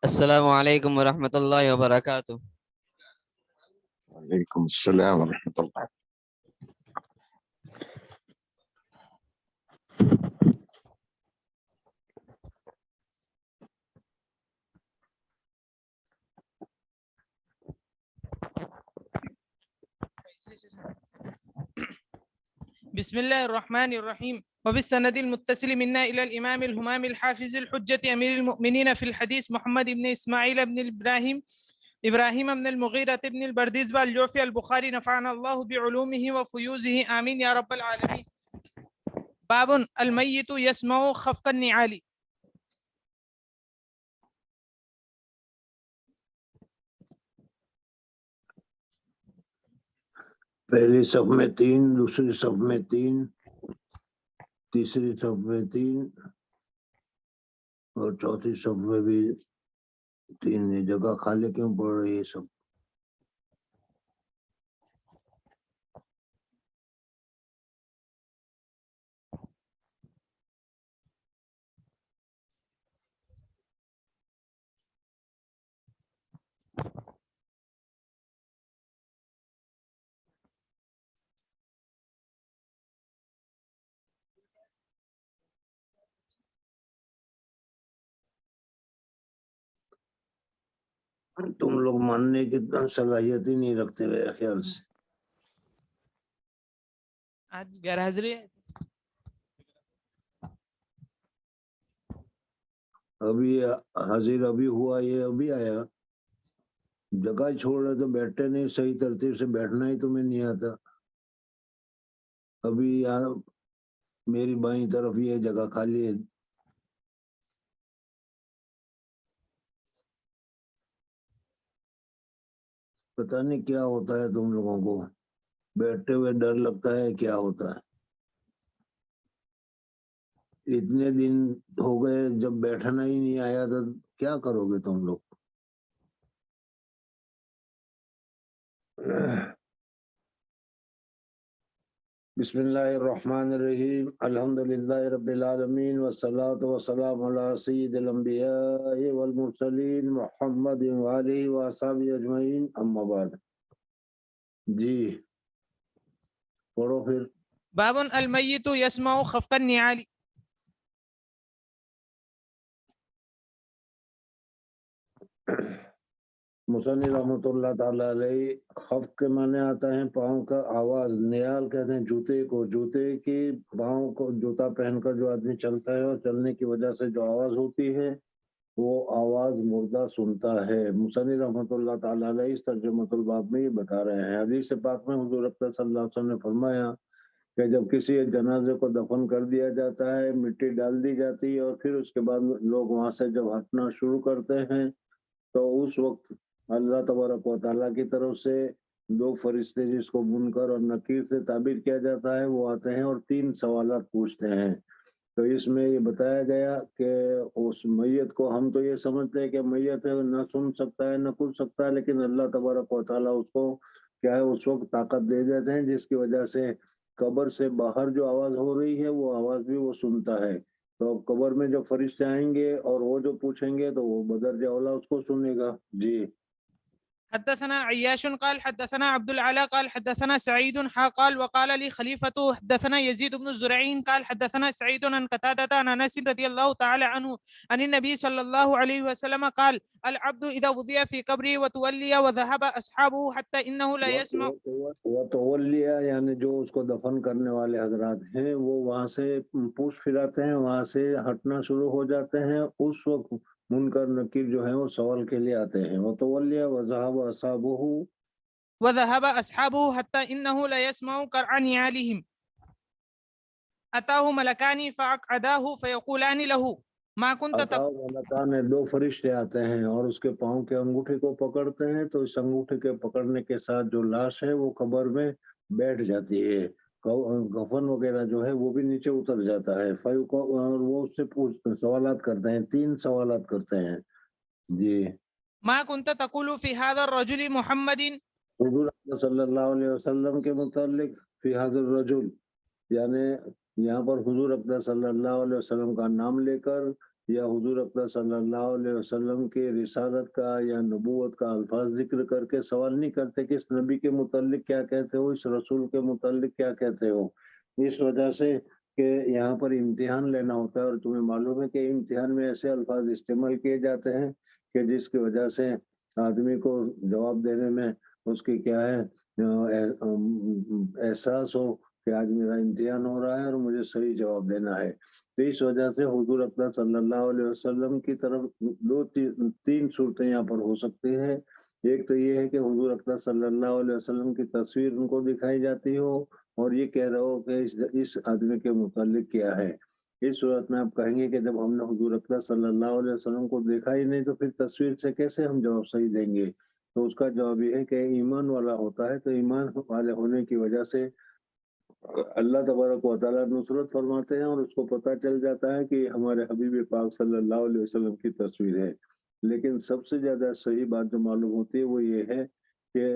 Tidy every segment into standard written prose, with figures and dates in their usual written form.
السلام علیکم ورحمۃ اللہ وبرکاتہ۔ وعلیکم السلام ورحمۃ اللہ۔ بسم الله الرحمن الرحيم وبالسند المتصل منا إلى الإمام الهمام الحافظ الحجة أمير المؤمنين في الحديث محمد بن إسماعيل بن إبراهيم بن المغيرة بن البرديزبة الجوفي البخاري نفعنا الله بعلومه وفيوزه آمين يا رب العالمين۔ باب الميت يسمع خفق النعال۔ پہلی صف میں 3، دوسری صف میں 3، تیسری صف میں 3 اور چوتھی صف میں بھی 3۔ یہ جگہ خالی کیوں پڑ رہی ہے سب؟ تم لوگ ماننے کی اتنا صلاحیت ہی نہیں رکھتے میرے خیال سے۔ آج غیر حاضری ہے۔ ابھی حاضر ابھی ہوا، یہ ابھی آیا، جگہ چھوڑ رہے تو بیٹھتے نہیں، صحیح ترتیب سے بیٹھنا ہی تمہیں نہیں آتا۔ ابھی یہاں میری بائیں طرف یہ جگہ خالی ہے۔ پتہ نہیں کیا ہوتا ہے تم لوگوں کو، بیٹھتے ہوئے ڈر لگتا ہے، کیا ہوتا ہے؟ اتنے دن ہو گئے جب بیٹھنا ہی نہیں آیا تو کیا کرو گے تم لوگ؟ بسم اللہ الرحمن الرحیم، الحمدللہ رب العالمین والصلاة والسلام علی سید الانبیاء والمرسلین محمد وآلہ وصحبہ اجمعین، اما بعد۔ جی پڑھو پھر۔ باب الميت يسمع خفق النعال۔ مصنف رحمۃ اللہ تعالی علیہ، خفق کے معنی آتا ہے پاؤں کا آواز، نیال کہتے ہیں جوتے کو، جوتے کی پاؤں کو، جوتا پہن کر جو آدمی چلتا ہے اور چلنے کی وجہ سے جو آواز ہوتی ہے وہ آواز مردہ سنتا ہے۔ مصنف رحمۃ اللہ تعالی علیہ اس ترجمۃ الباب میں یہ بتا رہے ہیں۔ حدیث پاک میں حضور اکرم صلی اللہ علیہ وسلم نے فرمایا کہ جب کسی جنازے کو دفن کر دیا جاتا ہے، مٹی ڈال دی جاتی ہے اور پھر اس کے بعد لوگ وہاں سے جب ہٹنا شروع کرتے ہیں تو اس وقت اللہ تبارک و تعالیٰ کی طرف سے 2 فرشتے جس کو منکر اور نکیر سے تعبیر کیا جاتا ہے وہ آتے ہیں اور 3 سوالات پوچھتے ہیں۔ تو اس میں یہ بتایا گیا کہ اس میت کو، ہم تو یہ سمجھتے ہیں کہ میت ہے، نہ سن سکتا ہے نہ کچھ سکتا ہے، لیکن اللہ تبارک و تعالیٰ اس کو کیا ہے اس وقت طاقت دے دیتے ہیں جس کی وجہ سے قبر سے باہر جو آواز ہو رہی ہے وہ آواز بھی وہ سنتا ہے۔ تو اب قبر میں جو فرشتے آئیں گے اور وہ جو پوچھیں گے تو وہ بدرجہ اولا اس کو سنے گا۔ جی حدثنا عياش قال حدثنا عبد العلا قال حدثنا سعيد قال وقال لي خليفة حدثنا يزيد بن الزرعين قال حدثنا سعيد عن قتادة عن أنس رضي الله تعالى عنه عن النبي صلى الله عليه وسلم قال العبد إذا وضع في قبره وتولي وذهب أصحابه حتى إنه لا يسمع۔ وتولیا یعنی جو اس کو دفن کرنے والے حضرات ہیں وہ وہاں سے پوچھ پھراتے ہیں، وہاں سے ہٹنا شروع ہو جاتے ہیں، اس وقت منکر نکیر جو ہیں وہ سوال کے لیے آتے ہیں۔ وتولیا وذهب أصحابه حتى إنه لا يسمع قرع نعالهم أتاه ملكان فأقعداه فيقولان له ما كنت ملکان 2 فرشتے آتے ہیں اور اس کے پاؤں کے انگوٹھے کو پکڑتے ہیں، تو اس انگوٹھے کے پکڑنے کے ساتھ جو لاش ہے وہ قبر میں بیٹھ جاتی ہے، کفن وغیرہ جو ہے وہ بھی نیچے اتر جاتا ہے۔ اور وہ اس سے سوالات کرتے ہیں، 3 سوالات کرتے ہیں۔ جی ما كنت تقول في هذا الرجل محمد۔ حضور صلی اللہ علیہ وسلم کے متعلق فی حاضر الرجل، یعنی یہاں پر حضور اقدس صلی اللہ علیہ وسلم کا نام لے کر یا حضور اقدس صلی اللہ علیہ وسلم کے رسالت کا یا نبوت کا الفاظ ذکر کر کے سوال نہیں کرتے کہ اس نبی کے متعلق کیا کہتے ہو، اس رسول کے متعلق کیا کہتے ہو. اس وجہ سے کہ یہاں پر امتحان لینا ہوتا ہے، اور تمہیں معلوم ہے کہ امتحان میں ایسے الفاظ استعمال کیے جاتے ہیں کہ جس کی وجہ سے آدمی کو جواب دینے میں اس کی کیا ہے احساس ہو کہ آج میرا امتحان ہو رہا ہے اور مجھے صحیح جواب دینا ہے. تو اس وجہ سے حضور اقدس صلی اللہ علیہ وسلم کی طرف تین صورتیں یہاں پر ہو سکتی ہیں. ایک تو یہ ہے کہ حضور اقدس صلی اللہ علیہ وسلم کی تصویر ان کو دکھائی جاتی ہو اور یہ کہہ رہا ہو کہ اس آدمی کے متعلق کیا ہے. اس صورت میں آپ کہیں گے کہ جب ہم نے حضور اقدس صلی اللہ علیہ وسلم کو دیکھا ہی نہیں تو پھر تصویر سے کیسے ہم جواب صحیح دیں گے. تو اس کا جواب یہ ہے کہ ایمان والا ہوتا ہے، تو ایمان والے ہونے کی وجہ سے اللہ تبارک و تعالیٰ نصرت فرماتے ہیں اور اس کو پتہ چل جاتا ہے کہ ہمارے حبیب پاک صلی اللہ علیہ وسلم کی تصویر ہے. لیکن سب سے زیادہ صحیح بات جو معلوم ہوتی ہے وہ یہ ہے کہ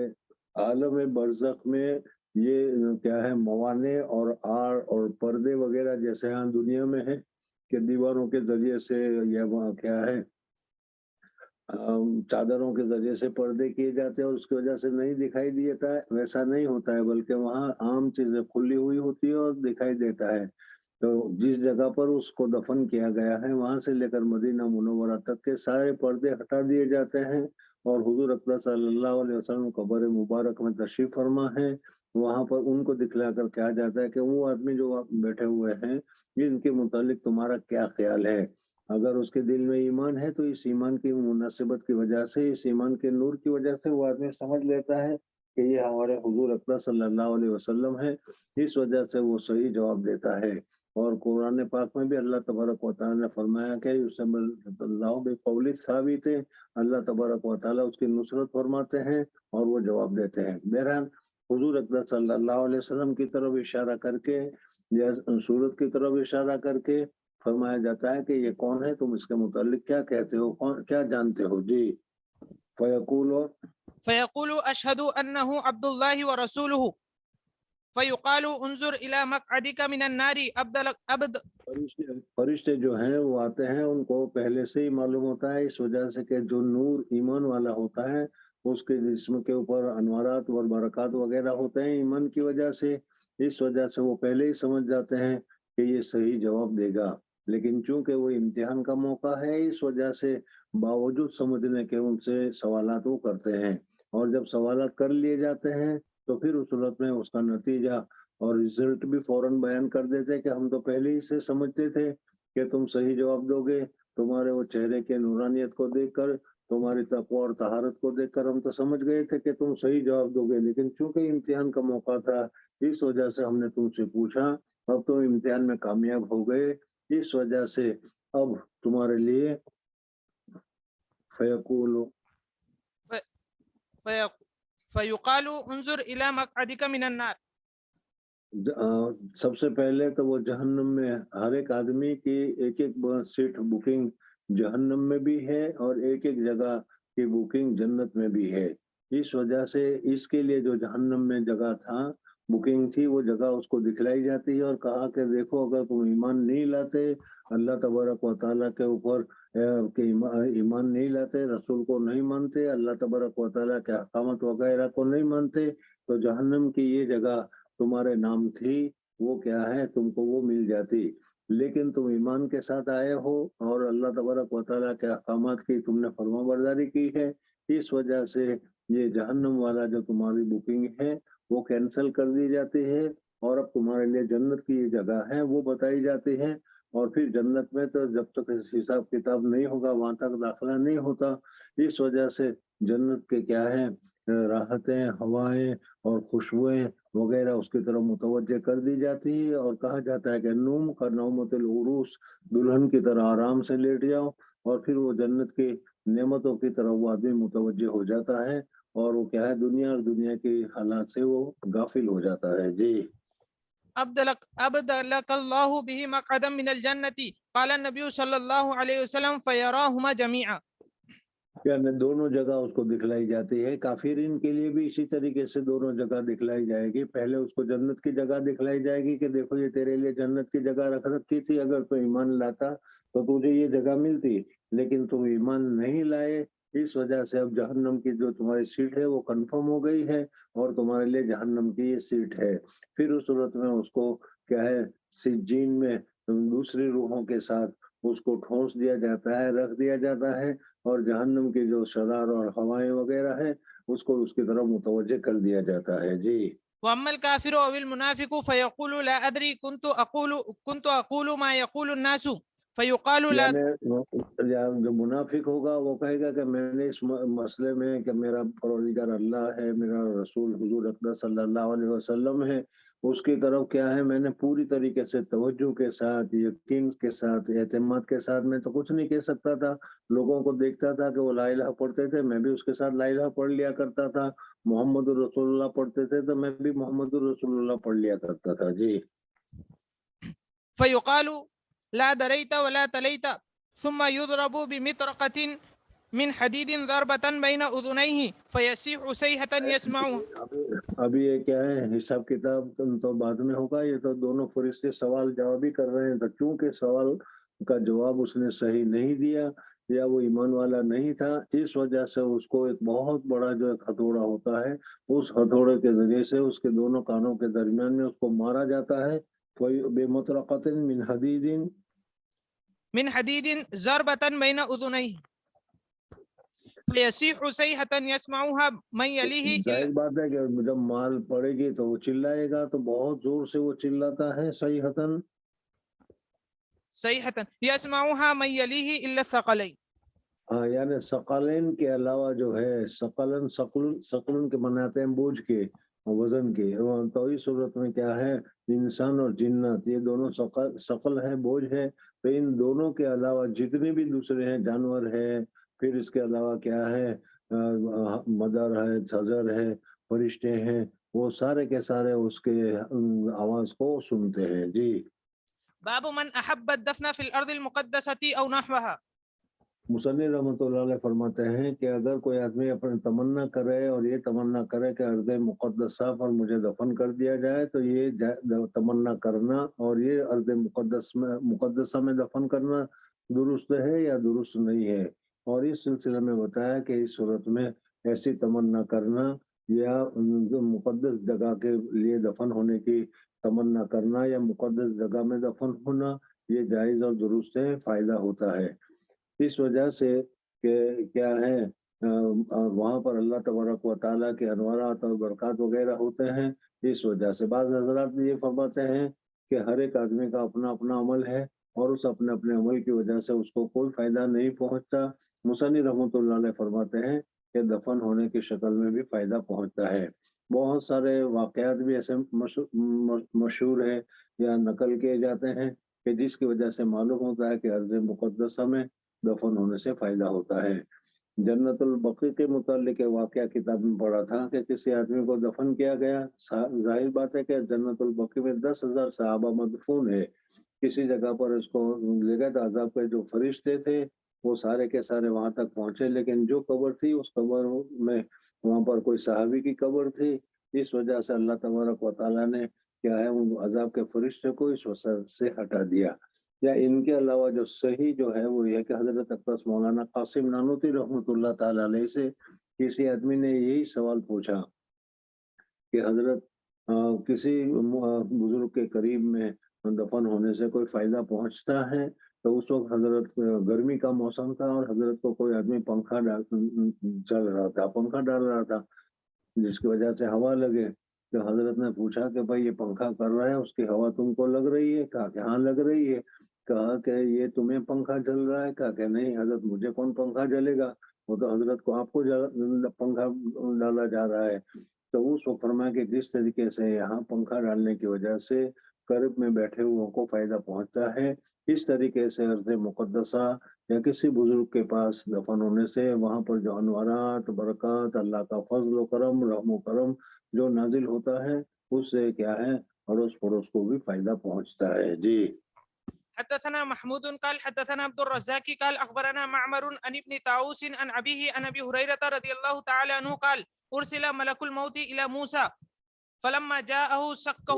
عالم برزخ میں یہ کیا ہے موانع اور آڑ اور پردے وغیرہ جیسے ہاں دنیا میں ہے کہ دیواروں کے ذریعے سے یا کیا ہے چادروں کے ذریعے سے پردے کیے جاتے ہیں اور اس کی وجہ سے نہیں دکھائی دیتا ہے، ویسا نہیں ہوتا ہے، بلکہ وہاں عام چیزیں کھلی ہوئی ہوتی ہے اور دکھائی دیتا ہے. تو جس جگہ پر اس کو دفن کیا گیا ہے وہاں سے لے کر مدینہ منورہ تک کے سارے پردے ہٹا دیے جاتے ہیں اور حضور اقدس صلی اللہ علیہ وسلم قبر مبارک میں تشریف فرما ہے. وہاں پر ان کو دکھلا کر کہا جاتا ہے کہ وہ آدمی جو بیٹھے ہوئے ہیں ان کے متعلق تمہارا کیا خیال ہے. اگر اس کے دل میں ایمان ہے تو اس ایمان کی مناسبت کی وجہ سے، اس ایمان کے نور کی وجہ سے وہ آدمی سمجھ لیتا ہے کہ یہ ہمارے حضور اقدس صلی اللہ علیہ وسلم ہے. اس وجہ سے وہ صحیح جواب دیتا ہے. اور قرآن پاک میں بھی اللہ تبارک و تعالیٰ نے فرمایا کہ اللہ بقول ثابت ہے، اللہ تبارک و تعالیٰ اس کی نصرت فرماتے ہیں اور وہ جواب دیتے ہیں. بہرحال حضور اقدس صلی اللہ علیہ وسلم کی طرف اشارہ کر کے یا صورت کی طرف اشارہ کر کے فرمایا جاتا ہے کہ یہ کون ہے، تم اس کے متعلق کیا کہتے ہو، کیا جانتے ہو. جی فيقول أشهد أنه عبد الله ورسوله فيقال انظر إلى مقعدك من النار فرشتے جو ہیں وہ آتے ہیں، ان کو پہلے سے ہی معلوم ہوتا ہے، اس وجہ سے کہ جو نور ایمان والا ہوتا ہے اس کے جسم کے اوپر انوارات اور برکات وغیرہ ہوتے ہیں ایمان کی وجہ سے. اس وجہ سے وہ پہلے ہی سمجھ جاتے ہیں کہ یہ صحیح جواب دے گا. لیکن چونکہ وہ امتحان کا موقع ہے اس وجہ سے باوجود سمجھنے کے ان سے سوالات وہ کرتے ہیں، اور جب سوالات کر لیے جاتے ہیں تو پھر اس صورت میں اس کا نتیجہ اور رزلٹ بھی فوراً بیان کر دیتے کہ ہم تو پہلے ہی سے سمجھتے تھے کہ تم صحیح جواب دو گے. تمہارے وہ چہرے کے نورانیت کو دیکھ کر، تمہاری تقوی اور طہارت کو دیکھ کر ہم تو سمجھ گئے تھے کہ تم صحیح جواب دو گے. لیکن چونکہ امتحان کا موقع تھا اس وجہ سے ہم نے تم سے پوچھا، اب تم امتحان میں کامیاب ہو گئے، اس وجہ سے اب تمہارے لیے فيقال انظر إلى مقعدك من النار. سب سے پہلے تو وہ جہنم میں ہر ایک آدمی کی ایک سیٹ بکنگ جہنم میں بھی ہے اور ایک جگہ کی بکنگ جنت میں بھی ہے. اس وجہ سے اس کے لیے جو جہنم میں جگہ تھا بکنگ تھی وہ جگہ اس کو دکھلائی جاتی ہے اور کہا کہ دیکھو اگر تم ایمان نہیں لاتے اللہ تبارک و تعالیٰ کے اوپر ایمان نہیں لاتے، رسول کو نہیں مانتے، اللہ تبارک و تعالیٰ کے احکامات وغیرہ کو نہیں مانتے، تو جہنم کی یہ جگہ تمہارے نام تھی، وہ کیا ہے تم کو وہ مل جاتی. لیکن تم ایمان کے ساتھ آئے ہو اور اللہ تبارک و تعالیٰ کے احکامات کی تم نے فرما برداری کی ہے، اس وجہ سے یہ جہنم والا جو تمہاری بکنگ ہے وہ کینسل کر دی جاتی ہے اور اب تمہارے لیے جنت کی یہ جگہ ہے وہ بتائی جاتی ہے. اور پھر جنت میں تو جب تک حساب کتاب نہیں ہوگا وہاں تک داخلہ نہیں ہوتا. اس وجہ سے جنت کے کیا ہے راحتیں، ہوائیں اور خوشبوئیں وغیرہ اس کی طرف متوجہ کر دی جاتی ہے اور کہا جاتا ہے کہ نوم کا نومت العروس، دلہن کی طرح آرام سے لیٹ جاؤ، اور پھر وہ جنت کی نعمتوں کی طرف وہ آدمی متوجہ ہو جاتا ہے اور وہ کیا ہے دنیا اور دنیا کے حالات سے وہ غافل ہو جاتا ہے. جی أبدلك الله به مقعدا من الجنة. قال النبي صلى الله عليه وسلم فيراهما جميعا. یعنی دونوں جگہ اس کو دکھلائی جاتی ہے. کافرین کے لیے بھی اسی طریقے سے دونوں جگہ دکھلائی جائے گی. پہلے اس کو جنت کی جگہ دکھلائی جائے گی کہ دیکھو یہ تیرے لیے جنت کی جگہ رکھ رکھی تھی, اگر تو ایمان لاتا تو تجھے یہ جگہ ملتی, لیکن تم ایمان نہیں لائے, اس وجہ سے اب جہنم کی جو تمہاری سیٹ ہے وہ کنفرم ہو گئی ہے اور تمہارے لیے جہنم کی یہ سیٹ ہے. پھر اس صورت میں اس کو کیا ہے, سجین میں دوسری روحوں کے ساتھ اس کو ٹھونس دیا جاتا ہے, رکھ دیا جاتا ہے, اور جہنم کی جو شرار اور ہوائیں وغیرہ ہے اس کو اس کی طرف متوجہ کر دیا جاتا ہے. جی. واما الكافر او المنافق فيقول لا ادري كنت اقول ما يقول الناس فيقال لا. یعنی جو منافق ہوگا وہ کہے گا کہ میں نے اس مسئلے میں کہ میرا پروردگار اللہ ہے, میرا رسول حضور اقدس صلی اللہ علیہ وسلم ہے, اس کی طرف کیا ہے میں نے پوری طریقے سے توجہ کے ساتھ, یقین کے ساتھ, اعتماد کے ساتھ میں تو کچھ نہیں کہہ سکتا تھا. لوگوں کو دیکھتا تھا کہ وہ لا الہ پڑھتے تھے, میں بھی اس کے ساتھ لا الہ پڑھ لیا کرتا تھا. محمد الرسول اللہ پڑھتے تھے تو میں بھی محمد الرسول اللہ پڑھ لیا کرتا تھا. جی. فيقال لا دريت ولا تليت ثم يضرب بمطرقة من حديد ضربة بين أذنيه فيصيح صيحة يسمعها. ابھی یہ کیا ہے, حساب کتاب تو بعد میں ہوگا. یہ تو دونوں فرشتے سوال جواب ہی کر رہے ہیں, تو چونکہ سوال کا جواب اس نے صحیح نہیں دیا یا وہ ایمان والا نہیں تھا, اس وجہ سے اس کو ایک بہت بڑا جو ایک ہتھوڑا ہوتا ہے, اس ہتھوڑے کے ذریعے سے اس کے دونوں کانوں کے درمیان میں اس کو مارا جاتا ہے. بمطرقۃ من حديد ضربة بين أذنيه فيصيح صيحة يسمعها من يليه. ظاہر بات ہے کہ جب مال پڑے گی تو وہ چلائے گا, تو بہت زور سے وہ چلاتا ہے. صيحة يسمعها من يليه إلا الثقلين. ہاں, یعنی ثقلین کے علاوہ جو ہے, ثقلن کے مناتے ہیں بوجھ کے, وزن کے, تو اس صورت میں کیا ہے, انسان اور جنات یہ دونوں ثقل ہے, بوجھ ہے. تو ان دونوں کے علاوہ جتنے بھی دوسرے ہیں, جانور ہے, پھر اس کے علاوہ کیا ہے, مدر ہے, حضر ہے, فرشتے ہیں, وہ سارے کے سارے اس کے آواز کو سنتے ہیں. جی. باب من أحب الدفن في الأرض المقدسة أو نحوها. مصنف رحمۃ اللہ علیہ فرماتے ہیں کہ اگر کوئی آدمی اپنی تمنا کرے اور یہ تمنا کرے کہ ارض مقدسہ پر مجھے دفن کر دیا جائے, تو یہ تمنا کرنا اور یہ ارض مقدسہ میں دفن کرنا درست ہے یا درست نہیں ہے. اور اس سلسلے میں بتایا کہ اس صورت میں ایسی تمنا کرنا یا مقدس جگہ کے لیے دفن ہونے کی تمنا کرنا یا مقدس جگہ میں دفن ہونا یہ جائز اور درست ہے, فائدہ ہوتا ہے. اس وجہ سے کہ کیا ہے, وہاں پر اللہ تبارک و تعالیٰ کے انوارات اور برکات وغیرہ ہوتے ہیں. اس وجہ سے بعض حضرات یہ فرماتے ہیں کہ ہر ایک آدمی کا اپنا اپنا عمل ہے اور اس اپنے اپنے عمل کی وجہ سے اس کو کوئی فائدہ نہیں پہنچتا. مصنف رحمۃ اللہ علیہ فرماتے ہیں کہ دفن ہونے کی شکل میں بھی فائدہ پہنچتا ہے. بہت سارے واقعات بھی ایسے مشہور ہیں یا نقل کیے جاتے ہیں کہ جس کی وجہ سے معلوم ہوتا ہے کہ ارض مقدسہ میں دفن ہونے سے فائدہ ہوتا ہے. جنت البقیع کے متعلق واقعہ کتاب میں پڑھا تھا کہ کسی آدمی کو دفن کیا گیا. ظاہر بات ہے کہ جنت البقیع میں 10,000 صحابہ مدفون ہے. کسی جگہ پر اس کو لے گئے تو عذاب کے جو فرشتے تھے وہ سارے کے سارے وہاں تک پہنچے, لیکن جو قبر تھی اس قبر میں وہاں پر کوئی صحابی کی قبر تھی. اس وجہ سے اللہ تبارک و تعالیٰ نے کیا ہے ان عذاب کے فرشتے کو اس وسط سے ہٹا دیا. یا ان کے علاوہ جو صحیح جو ہے وہ یہ کہ حضرت اقدس مولانا قاسم نانوتوی رحمۃ اللہ تعالیٰ علیہ سے کسی آدمی نے یہی سوال پوچھا کہ حضرت کسی بزرگ کے قریب میں دفن ہونے سے کوئی فائدہ پہنچتا ہے. تو اس وقت حضرت گرمی کا موسم تھا اور حضرت کو کوئی آدمی پنکھا ڈال رہا تھا جس کی وجہ سے ہوا لگے. تو حضرت نے پوچھا کہ بھائی یہ پنکھا کر رہا ہے, اس کی ہوا تم کو لگ رہی ہے؟ کہا کہ ہاں لگ رہی ہے. کہا کہ یہ تمہیں پنکھا جل رہا ہے؟ کہا کہ نہیں حضرت مجھے کون پنکھا جلے گا, وہ تو حضرت کو آپ کو پنکھا ڈالا جا رہا ہے. تو اس وقت فرمایا کہ جس طریقے سے یہاں پنکھا ڈالنے کی وجہ سے قرب میں بیٹھے ہوئے کو فائدہ پہنچتا ہے, اس طریقے سے ارض مقدسہ یا کسی بزرگ کے پاس دفن ہونے سے وہاں پر جو انوارات برکات اللہ کا فضل و کرم رحم و کرم جو نازل ہوتا ہے اس سے کیا ہے اڑوس پڑوس کو بھی فائدہ پہنچتا ہے. جی. حدثنا محمود قال حدثنا عبد الرزاق قال أخبرنا معمر عن ابن طاووس عن أبيه عن أبي هريرة رضي الله تعالى عنه قال أرسل ملك الموت إلى موسى فلما جاءه سقه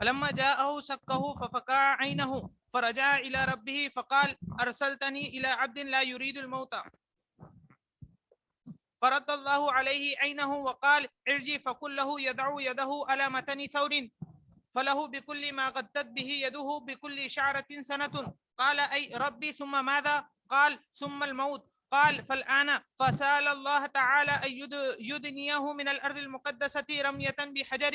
فلما جاءه سقه ففقع عينه فرجع إلى ربه فقال أرسلتني إلى عبد لا يريد الموت فرد الله عليه عينه وقال ارجع فقل له يدع يده على متن ثور فله بكل ما غدت به يده بكل شعرة سنة. قال أي ربي ثم ماذا؟ قال ثم الموت. قال فالآن فسأل الله تعالى أن يدنيه من الأرض المقدسة رمية بحجر.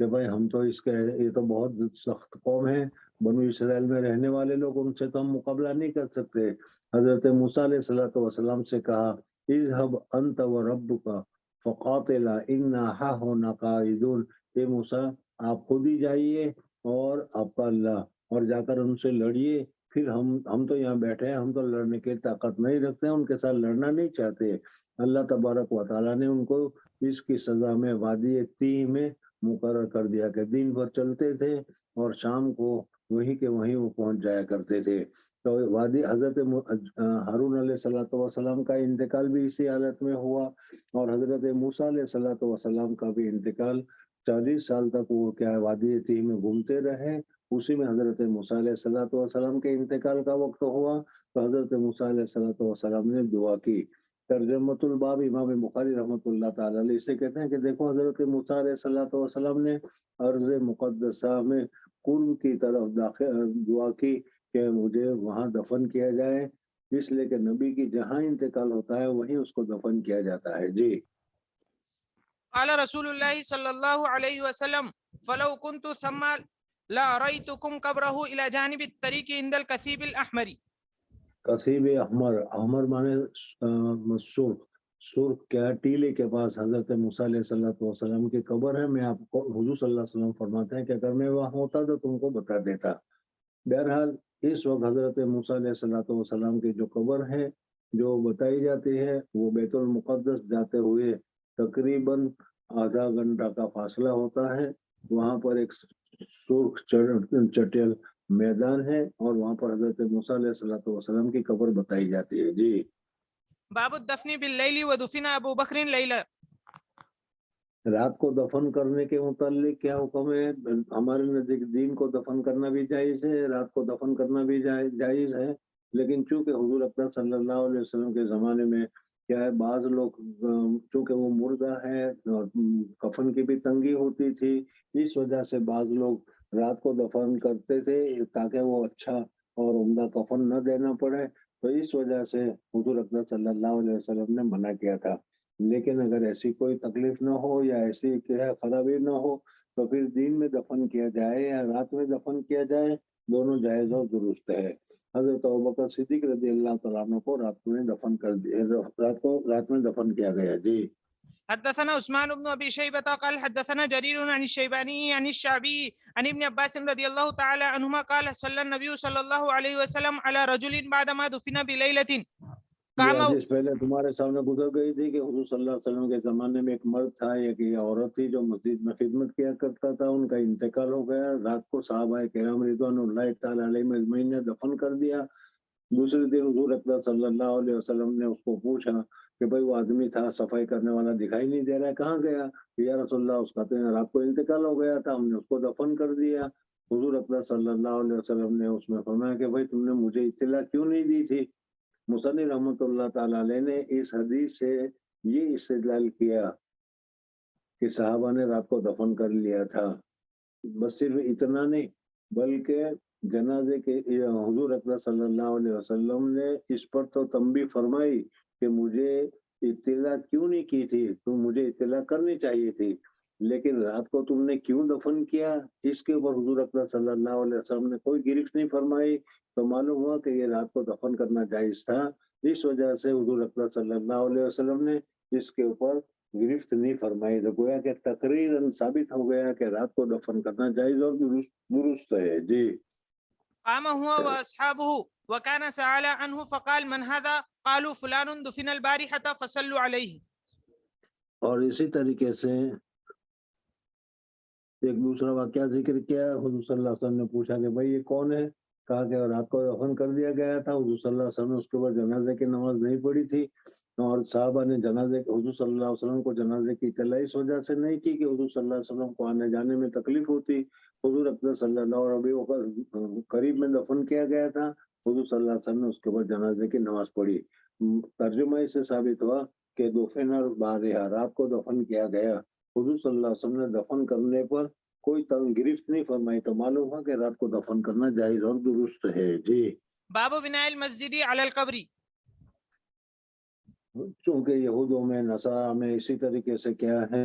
کہ بھائی ہم تو اس کے یہ تو بہت سخت قوم ہے، بنو اسرائیل میں رہنے والے لوگ، ان سے تو ہم مقابلہ نہیں کر سکتے۔ حضرت موسیٰ علیہ الصلوۃ والسلام سے کہا اذهب انت وربک فقاتلا انا ہاہنا قاعدون، اے موسیٰ آپ خود ہی جائیے اور آپ کا اللہ، اور جا کر ان سے لڑیے، پھر ہم تو یہاں بیٹھے ہیں، ہم تو لڑنے کی طاقت نہیں رکھتے، ان کے ساتھ لڑنا نہیں چاہتے۔ اللہ تبارک و تعالیٰ نے ان کو اس کی سزا میں وادی تیہ میں مقرر کر دیا کہ دن بھر چلتے تھے اور شام کو وہیں کے وہیں وہ پہنچ جایا کرتے تھے۔ تو وادی حضرت ہارون علیہ الصلوۃ والسلام کا انتقال بھی اسی حالت میں ہوا، اور حضرت موسیٰ علیہ الصلوۃ والسلام کا بھی انتقال 40 سال تک وہ کیا وادی تیہ میں گھومتے رہے، اسی میں حضرت موسیٰ علیہ الصلوۃ والسلام کے انتقال کا وقت ہوا تو حضرت موسیٰ علیہ الصلوۃ والسلام نے دعا کی۔ ترجمۃ الباب امام بخاری رحمۃ اللہ تعالی علیہ سے کہتے ہیں کہ دیکھو حضرت موسیٰ علیہ الصلوۃ والسلام نے ارض مقدسہ میں قرب کی طرف دعا کی کہ مجھے وہاں دفن کیا جائے، اس لیے کہ نبی کی جہاں انتقال ہوتا ہے وہیں اس کو دفن کیا جاتا ہے۔ جی قال رسول اللہ صلی اللہ علیہ وسلم فلو كنت ثم لأريتكم قبره إلى جانب الطريق عند الكثيب الأحمر۔ کثیب احمر، احمر مانے سرخ، سرخ کیا ٹیلے کے پاس حضرت موسیٰ علیہ الصلوۃ والسلام کی قبر ہے۔ میں آپ کو حضور صلی اللہ علیہ وسلم فرماتے ہیں کہ اگر میں وہاں ہوتا تو تم کو بتا دیتا۔ بہرحال اس وقت حضرت موسیٰ علیہ الصلوۃ والسلام کی جو قبر ہے جو بتائی جاتی ہے وہ بیت المقدس جاتے ہوئے تقریباً آدھا گھنٹہ کا فاصلہ ہوتا ہے۔ وہاں پر ایک سرخ چٹیل میدان ہے اور وہاں پر حضرت موسیٰ علیہ الصلوۃ والسلام کی قبر بتائی جاتی ہے۔ جی باب الدفن باللیل ودفن ابو بکر لیلا۔ رات کو دفن کرنے کے متعلق کیا حکم ہے؟ ہمارے نزدیک دین کو دفن کرنا بھی جائز ہے، رات کو دفن کرنا بھی جائز ہے، لیکن چونکہ حضور اکرم صلی اللہ علیہ وسلم کے زمانے میں کیا ہے، بعض لوگ چونکہ وہ مردہ ہے اور کفن کی بھی تنگی ہوتی تھی، اس وجہ سے بعض لوگ رات کو دفن کرتے تھے تاکہ وہ اچھا اور عمدہ کفن نہ دینا پڑے، تو اس وجہ سے حضور اکرم صلی اللہ علیہ وسلم نے منع کیا تھا۔ لیکن اگر ایسی کوئی تکلیف نہ ہو یا ایسی خرابی نہ ہو تو پھر دن میں دفن کیا جائے یا رات میں دفن کیا جائے، دونوں جائز اور درست ہے۔ حضرت ابوبکر صدیق رضی اللہ تعالیٰ عنہ کو رات میں دفن کر دیا، رات میں دفن کیا گیا۔ جی حدثنا عثمان بن ابي شيبة قال حدثنا جرير عن الشيباني عن الشعبي عن ابن عباس رضي الله تعالى عنهما قال صلى النبي صلى الله عليه وسلم على رجل بعدما دفن بليلة یہ حدیث پہلے تمہارے سامنے گزر گئی تھی کہ حضور صلی اللہ علیہ وسلم کے زمانے میں ایک مرد تھا، ایک عورت تھی جو مسجد میں خدمت کیا کرتا تھا، ان کا انتقال ہو گیا، رات کو صحابہ کرام رضوان اللہ تعالی علیہ اجمعین نے دفن کر دیا۔ دوسرے دن حضور اکرم صلی اللہ علیہ وسلم نے اس کو پوچھا کہ بھائی وہ آدمی تھا صفائی کرنے والا دکھائی نہیں دے رہا ہے، کہاں گیا؟ یا رسول اللہ اس کا رات کو انتقال ہو گیا تھا، ہم نے اس کو دفن کر دیا۔ حضور اکرم صلی اللہ علیہ وسلم نے اس میں فرمایا کہ بھائی تم نے مجھے اطلاع کیوں نہیں دی تھی؟ مصنف رحمۃ اللہ تعالی علیہ نے اس حدیث سے یہ استدلال کیا کہ صحابہ نے رات کو دفن کر لیا تھا۔ بس صرف اتنا نہیں بلکہ جنازے کے حضور اکرم صلی اللہ علیہ وسلم نے اس پر تو تنبیہ فرمائی کہ مجھے اطلاع کیوں نہیں کی تھی، تو مجھے اطلاع کرنی چاہیے تھی، لیکن رات کو تم نے کیوں دفن کیا، اس کے اوپر حضور اکرم صلی اللہ علیہ وسلم نے کوئی گرفت نہیں فرمائی، تو معلوم ہوا کہ یہ رات کو دفن کرنا جائز تھا۔ اس وجہ سے حضور اکرم صلی اللہ علیہ وسلم نے اس کے اوپر گرفت نہیں فرمائی، تو گویا کہ تقریراً ثابت ہو گیا کہ رات کو دفن کرنا جائز اور درست ہے۔ جی قام هو واصحابه وكان سأل عنه فقال من هذا؟ قالوا فلان دفن البارحة فصلوا عليه۔ اور اسی طریقے سے ایک دوسرا واقعہ ذکر کیا، حضور صلی اللہ علیہ وسلم نے پوچھا کہ بھائی یہ کون ہے؟ کہا کہ رات کو دفن کر دیا گیا تھا۔ حضور صلی اللہ علیہ وسلم نے اس کے بعد جنازے کی نماز نہیں پڑھی تھی، اور صحابہ نے حضور صلی اللہ علیہ وسلم کو جنازے کی اطلاع اس وجہ سے نہیں کی کہ حضور صلی اللہ علیہ وسلم کو آنے جانے میں تکلیف ہوتی۔ حضور اکرم صلی اللہ علیہ وسلم قریب میں دفن کیا گیا تھا، حضور صلی اللہ علیہ وسلم نے اس کے بعد جنازے کی نماز پڑھی۔ ترجمہ اس سے ثابت ہوا کہ دفن البارحہ رات کو دفن کیا گیا۔ حضور صلی اللہ علیہ وسلم نے دفن کرنے پر کوئی گرفت نہیں فرمائی، تو معلوم ہوا کہ رات کو دفن کرنا جائز اور درست ہے۔ جی باب بناء المسجد على القبر۔ چونکہ یہودوں میں نصارہ میں اسی طریقے سے کیا ہے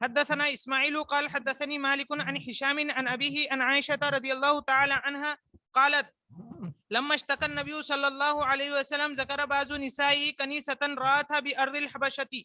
حدثنا إسماعيل قال حدثني مالك عن هشام عن أبيه عن عائشة رضي الله تعالى عنها قالت لما اشتكى النبي صلى الله عليه وسلم ذكر بعض نسائه كنيسة رأتها بأرض الحبشة.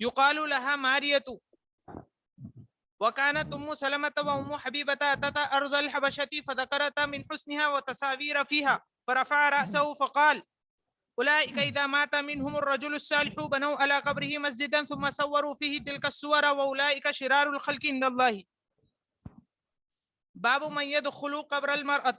يقال لها مارية وكانت أم سلمة وأم حبيبة أتتا أرض الحبشة فذكرتا من حسنها وتصاوير فيها فرفع رأسه فقال أولئك إذا مات منهم الرجل الصالح بنوا على قبره مسجدا ثم صوروا فيه تلك الصور وأولئك شرار الخلق عند الله. باب من يدخل قبر المرأة.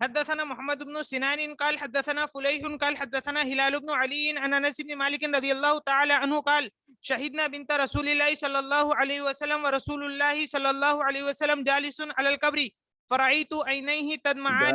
حدثنا محمد بن سنان قال حدثنا فليح قال حدثنا هلال بن علي عن انس بن مالك رضي الله تعالى عنه قال شهدنا بنت رسول الله صلى الله عليه وسلم ورسول الله صلى الله عليه وسلم جالس على القبر فرأيت عينيه تدمعان.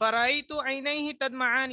فرأيت عينيه تدمعان.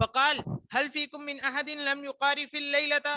فقال هل فيكم من أحد لم يقارف في الليلة.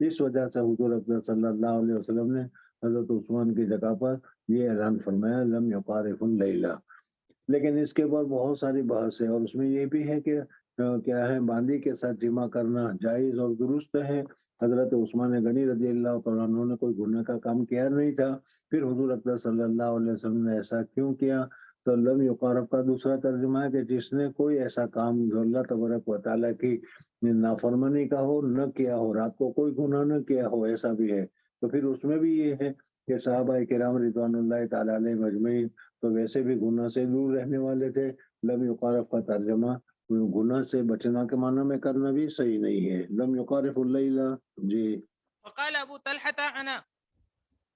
اس وجہ سے حضور اکرم صلی اللہ علیہ وسلم نے حضرت عثمان کی جگہ پر یہ اعلان فرمایا لم یقارف اللیلہ. لیکن اس کے اوپر بہت ساری بحث ہے، اور اس میں یہ بھی ہے کہ کیا ہے باندی کے ساتھ جمع کرنا جائز اور درست ہے. حضرت عثمان غنی رضی اللہ تعالیٰ عنہ نے کوئی گناہ کا کام کیا نہیں تھا، پھر حضور اکرم صلی اللہ علیہ وسلم نے ایسا کیوں کیا؟ تو لم یقارف کا دوسرا ترجمہ ہے کہ جس نے کوئی ایسا کام جو اللہ تبارک و تعالیٰ کی نافرمانی کا ہو نہ کیا ہو، رات کو کوئی گناہ نہ کیا ہو، ایسا بھی ہے. تو پھر اس میں بھی یہ ہے کہ صحابہ کرام رضوان اللہ تعالیٰ علیہ مجمعین تو ویسے بھی گناہ سے دور رہنے والے تھے. لم یقارف کا ترجمہ گناہ سے بچنا کے معنی میں کرنا بھی صحیح نہیں ہے. لم یقارف اللیلہ. جی. وقال ابو طلحہ انا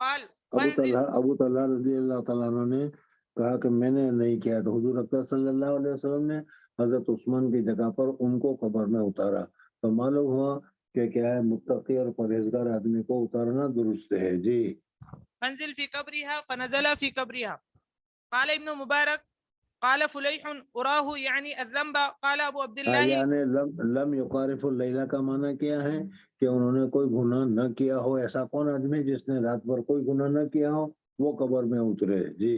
قال ابو طلحہ رضی اللہ تعالیٰ عنہ نے کہا کہ میں نے نہیں کیا، تو حضور اکرم صلی اللہ علیہ وسلم نے حضرت عثمان کی جگہ پر ان کو قبر میں اتارا. تو معلوم ہوا کہ کیا ہے متقی اور پرہیزگار آدمی کو اتارنا درست ہے. جی. فانزل فی قبرها فنزل فی قبرها. قال ابن مبارک قال فلیح اراہ یعنی الذنب. قال ابو عبداللہ یعنی لم یقارف اللیلہ کا معنی کیا ہے کہ انہوں نے کوئی گناہ نہ کیا ہو. ایسا کون آدمی جس نے رات بھر کوئی گناہ نہ کیا ہو وہ قبر میں اترے. جی.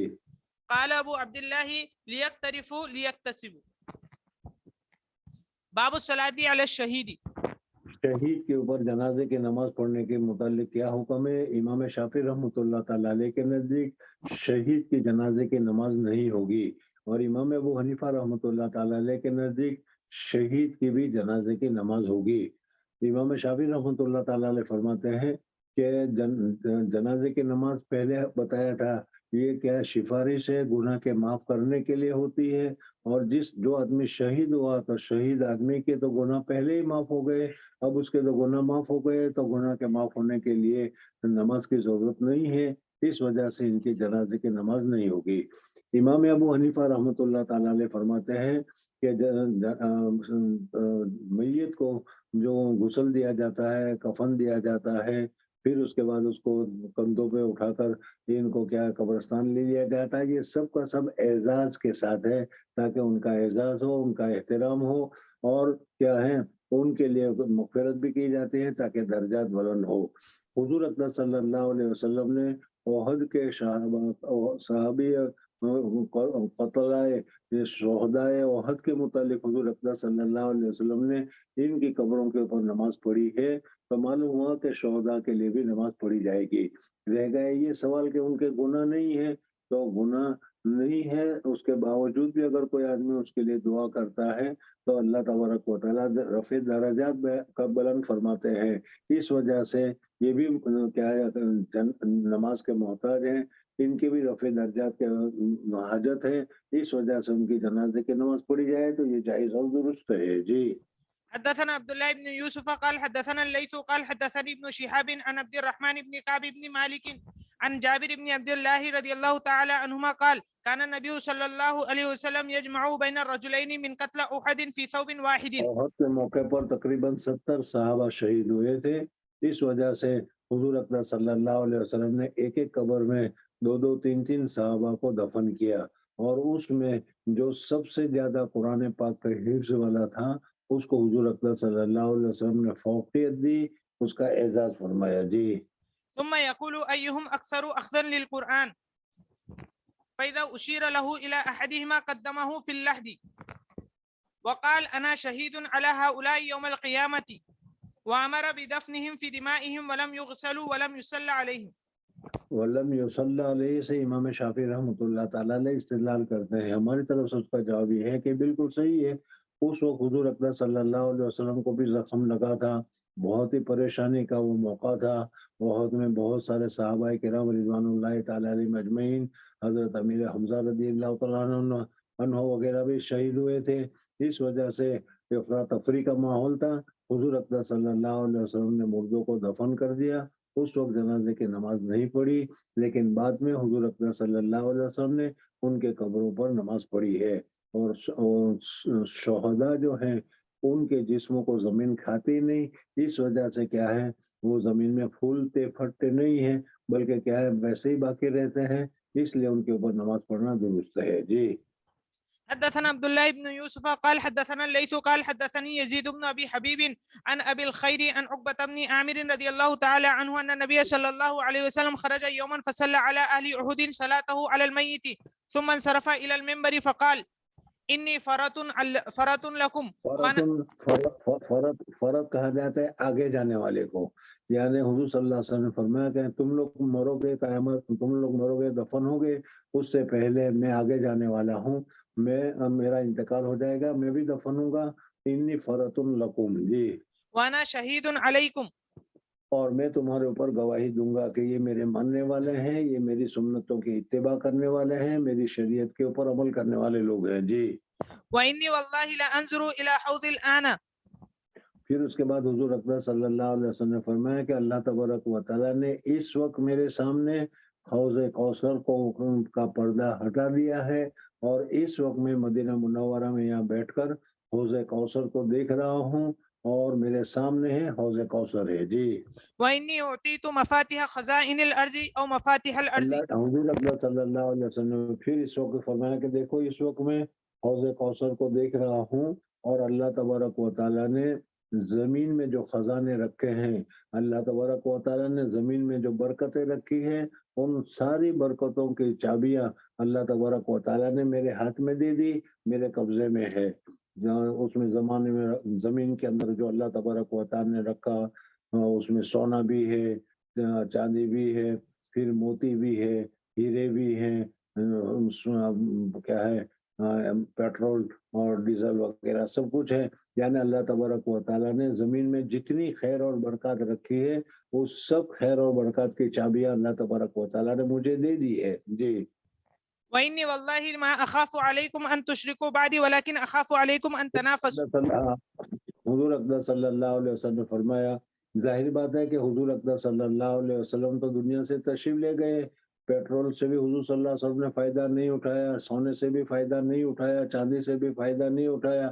قال ابو عبداللہ لیقترفوا لیکتسبوا. باب الصلاۃ علی الشہید. شہید کے اوپر جنازے کی نماز پڑھنے کے متعلق کیا حکم ہے؟ امام شافعی رحمۃ اللہ تعالیٰ علیہ کے نزدیک شہید کی جنازے کی نماز نہیں ہوگی، اور امام ابو حنیفہ رحمۃ اللہ تعالیٰ علیہ کے نزدیک شہید کی بھی جنازے کی نماز ہوگی. امام شافعی رحمۃ اللہ تعالیٰ علیہ فرماتے ہیں کہ جنازے کی نماز پہلے بتایا تھا یہ کیا سفارش ہے، گناہ کے معاف کرنے کے لیے ہوتی ہے، اور جو آدمی شہید ہوا تو شہید آدمی کے تو گناہ پہلے ہی معاف ہو گئے، اب اس کے تو گناہ معاف ہو گئے تو گناہ کے معاف ہونے کے لیے نماز کی ضرورت نہیں ہے. اس وجہ سے ان کی جنازے کی نماز نہیں ہوگی. امام ابو حنیفہ رحمۃ اللہ تعالیٰ علیہ فرماتے ہیں کہ میت کو جو غسل دیا جاتا ہے، کفن دیا جاتا ہے، پھر اس کے بعد اس کو کندھوں پہ اٹھا کر ان کو کیا قبرستان لے لیا جاتا ہے، یہ سب کا سب اعزاز کے ساتھ ہے تاکہ ان کا اعزاز ہو، ان کا احترام ہو، اور کیا ہے ان کے لیے مغفرت بھی کی جاتی ہے تاکہ درجات بلند ہو. حضور اکرم صلی اللہ علیہ وسلم نے احد کے صحابی قتلائے شہدائے احد کے متعلق حضور اکرم صلی اللہ علیہ وسلم نے ان کی قبروں کے اوپر نماز پڑھی ہے. تو معلوم ہوا کہ شہداء کے لیے بھی نماز پڑھی جائے گی. رہ گئے یہ سوال کہ ان کے گناہ نہیں ہے، تو گناہ نہیں ہے اس کے باوجود بھی اگر کوئی آدمی اس کے لیے دعا کرتا ہے تو اللہ تبارک و تعالیٰ رفع درجات کا بلند فرماتے ہیں. اس وجہ سے یہ بھی کیا ہے نماز کے محتاج ہیں، ان کی بھی رفع درجات کے حاجت ہے. اس وجہ سے ان کی جنازے کی نماز پڑھی جائے تو یہ جائز اور درست ہے. جی. حدثنا عبد الله بن يوسف قال حدثنا الليث قال حدثني ابن شهاب عن عبد الرحمن بن كعب بن مالك عن جابر بن عبد الله رضي الله تعالى عنهما قال كان النبي صلى الله عليه وسلم يجمع بين الرجلين من قتل احد في ثوب واحد. احد کے موقع پر تقریباً 70 صحابہ شہید ہوئے تھے. اس وجہ سے حضور اکرم صلی اللہ علیہ وسلم نے ایک ایک قبر میں 2 3 صحابہ کو دفن کیا، اور اس میں جو سب سے زیادہ قرآن پاک کا حفظ والا تھا اس کو حضور اکرم صلی اللہ علیہ وسلم نے فوقیت دی، اس کا اعزاز فرمایا. جی. ثم يقول ايهم اكثر اخذا للقران فاذا اشير له الى احدهما قدمه في اللحد وقال انا شهيد على هؤلاء يوم القيامه وامر بدفنهم في دمائهم ولم يغسلوا ولم يصلى عليهم. ولم یصلی علیہ سے امام شافعی رحمۃ اللہ تعالیٰ علیہ استدلال کرتے ہیں. ہماری طرف سے اس کا جواب یہ ہے کہ بالکل صحیح ہے. اس وقت حضور اکرم صلی اللہ علیہ وسلم کو بھی زخم لگا تھا، بہت ہی پریشانی کا وہ موقع تھا. احد میں بہت سارے صحابہ کرام رضوان اللہ تعالیٰ علیہ مجمعین، حضرت امیر حمزہ رضی اللہ تعالیٰ عنہ وغیرہ بھی شہید ہوئے تھے. اس وجہ سے افراتفری کا ماحول تھا. حضور اکرم صلی اللہ علیہ وسلم نے مردوں کو دفن کر دیا. اس وقت جنازے کی نماز نہیں پڑھی، لیکن بعد میں حضور اکرم صلی اللہ علیہ وسلم نے ان کے قبروں پر نماز پڑھی ہے. اور شہداء جو ہیں ان کے جسموں کو زمین کھاتی نہیں، اس وجہ سے کیا ہے وہ زمین میں پھولتے پھٹتے نہیں ہیں، بلکہ کیا ہے ویسے ہی باقی رہتے ہیں، اس لیے ان کے اوپر نماز پڑھنا درست ہے. جی. حدثنا عبد الله بن يوسف قال حدثنا الليث قال حدثني يزيد بن أبي حبيب عن أبي الخير عن عقبة بن عامر رضي الله تعالى عنه أن النبي صلى الله عليه وسلم خرج يوما فصلى على أهل أحد صلاته على الميت ثم انصرف إلى المنبر فقال إني فرط لكم فرط کہا جاتا ہے آگے جانے والے کو، یعنی حضور صلی اللہ علیہ وسلم نے فرمایا کہ تم لوگ مرو گے، قیامت تم لوگ مرو گے، دفن ہوگے، اس سے پہلے میں آگے جانے والا ہوں، میرا انتقال ہو جائے گا، میں بھی دفن ہوں گا، انی فرط لکم، جی، وأنا شهيد عليكم، اور میں تمہارے اوپر گواہی دوں گا کہ یہ میرے ماننے والے ہیں، یہ میری سنتوں کی اتباع کرنے والے ہیں، میری شریعت کے اوپر عمل کرنے والے لوگ ہیں، جی۔ وإني والله لا أنظر إلى حوض الآن، پھر اس کے بعد حضور اکبر صلی اللہ علیہ وسلم نے فرمایا کہ اللہ تبارک و تعالیٰ نے اس وقت میرے سامنے حوض کوثر کا پردہ ہٹا دیا ہے، اور اس وقت میں مدینہ منورہ میں یہاں بیٹھ کر حوض کوثر کو دیکھ رہا ہوں، اور میرے سامنے ہے حوض کوثر ہے، جی۔ وإني أعطيت مفاتيح خزائن الأرض أو مفاتيح الأرض، حضور اکبر صلی اللہ علیہ وسلم نے پھر اس وقت فرمایا کہ دیکھو اس وقت میں حوض کوثر کو دیکھ رہا ہوں، اور اللہ تبارک و تعالیٰ نے زمین میں جو خزانے رکھے ہیں، اللہ تبارک و تعالیٰ نے زمین میں جو برکتیں رکھی ہیں، ان ساری برکتوں کی چابیاں اللہ تبارک و تعالیٰ نے میرے ہاتھ میں دے دی، میرے قبضے میں ہے۔ اس میں زمانے میں زمین کے اندر جو اللہ تبارک و تعالیٰ نے رکھا، اس میں سونا بھی ہے، چاندی بھی ہے، پھر موتی بھی ہے، ہیرے بھی ہیں، کیا ہے، پیٹرول اور ڈیزل وغیرہ سب کچھ ہے، یعنی اللہ تبارک و تعالیٰ نے زمین میں جتنی خیر اور برکات رکھی ہے، وہ سب خیر اور برکات کی چابیاں اللہ تبارک و تعالیٰ نے مجھے دے دی ہے، جی۔ وإني والله ما أخاف عليكم أن تشركوا بعدي ولكن أخاف عليكم أن تنافسوا، حضور اکبر صلی اللہ علیہ وسلم نے فرمایا، ظاہر بات ہے کہ حضور اکبر صلی اللہ علیہ وسلم تو دنیا سے تشریف لے گئے، پیٹرول سے بھی حضور صلی اللہ علیہ وسلم نے فائدہ نہیں اٹھایا، سونے سے بھی فائدہ نہیں اٹھایا، چاندی سے بھی فائدہ نہیں اٹھایا،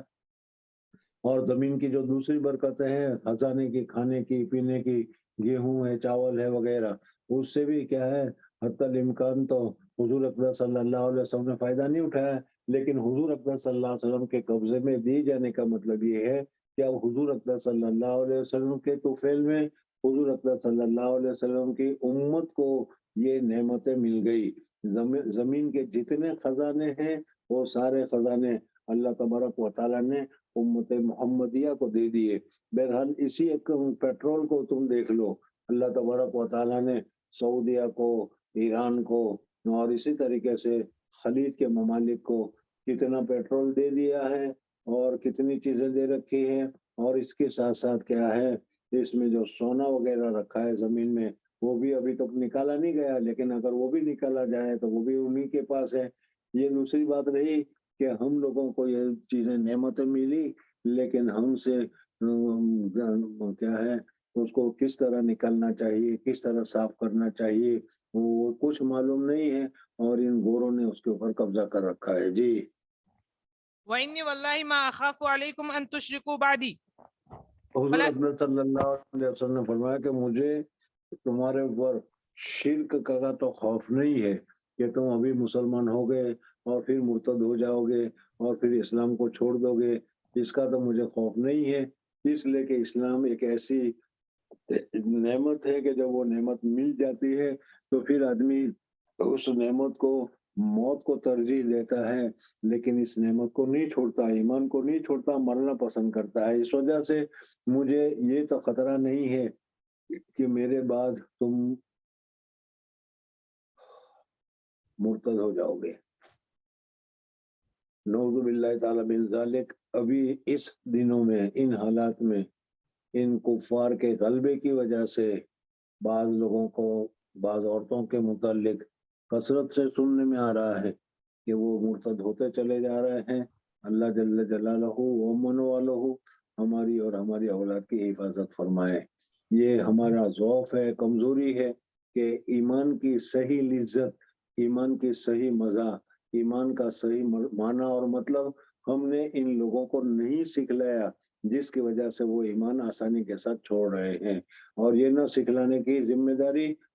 اور زمین کی جو دوسری برکتیں ہیں، خزانے کی، کھانے کی، پینے کی، گیہوں ہے، چاول ہے وغیرہ، اس سے بھی کیا ہے، حتی الامکان تو حضور اکبر صلی اللہ علیہ وسلم نے فائدہ نہیں اٹھایا، لیکن حضور اکبر صلی اللہ علیہ وسلم کے قبضے میں دی جانے کا مطلب یہ ہے کہ اب حضور اکبر صلی اللہ علیہ وسلم کے طفیل میں حضور اکبر صلی اللہ علیہ وسلم کی امت کو یہ نعمتیں مل گئی، زمین کے جتنے خزانے ہیں وہ سارے خزانے اللہ تبارک و تعالیٰ نے امت محمدیہ کو دے دیے۔ بہرحال اسی ایک پیٹرول کو تم دیکھ لو، اللہ تبارک و تعالیٰ نے سعودیہ کو، ایران کو، اور اسی طریقے سے خلیج کے ممالک کو کتنا پیٹرول دے دیا ہے، اور کتنی چیزیں دے رکھی ہیں، اور اس کے ساتھ ساتھ کیا ہے، اس میں جو سونا وغیرہ رکھا ہے زمین میں، وہ بھی ابھی تک نکالا نہیں گیا، لیکن اگر وہ بھی نکالا جائے تو وہ بھی انہی کے پاس ہے۔ یہ دوسری بات رہی کہ ہم لوگوں کو یہ چیزیں نعمتیں ملی، لیکن ہم سے کیا ہے، اس کو کس طرح نکالنا چاہیے، کس طرح صاف کرنا چاہیے، وہ کچھ معلوم نہیں ہے، اور ان گوروں نے اس کے اوپر قبضہ کر رکھا ہے، جی۔ وإني والله ما أخاف عليكم أن تشركوا بعدي، حضور اکبر صلی اللہ علیہ وسلم نے فرمایا کہ مجھے تمہارے اوپر شرک کا تو خوف نہیں ہے کہ تم ابھی مسلمان ہو گئے اور پھر مرتد ہو جاؤ گے اور پھر اسلام کو چھوڑ دو گے، اس کا تو مجھے خوف نہیں ہے، اس لیے کہ اسلام ایک ایسی نعمت ہے کہ جب وہ نعمت مل جاتی ہے تو پھر آدمی اس نعمت کو، موت کو ترجیح دیتا ہے، لیکن اس نعمت کو نہیں چھوڑتا، ایمان کو نہیں چھوڑتا، مرنا پسند کرتا ہے۔ اس وجہ سے مجھے یہ تو خطرہ نہیں ہے کہ میرے بعد تم مرتد ہو جاؤ گے، نعوذ باللہ تعالی من ذالک۔ ابھی اس دنوں میں، ان حالات میں، ان کفار کے غلبے کی وجہ سے بعض لوگوں کو، بعض عورتوں کے متعلق کثرت سے سننے میں آ رہا ہے کہ وہ مرتد ہوتے چلے جا رہے ہیں۔ اللہ جل جلالہ و من والہ ہماری اور ہماری اولاد کی حفاظت فرمائے۔ یہ ہمارا ضعف ہے، کمزوری ہے کہ ایمان کی صحیح لذت، ایمان کی صحیح مزہ، ایمان کا صحیح معنی اور مطلب ہم نے ان لوگوں کو نہیں سکھلایا، جس کی وجہ سے وہ ایمان آسانی کے ساتھ چھوڑ رہے ہیں، اور یہ نہ سکھلانے کی ذمہ داری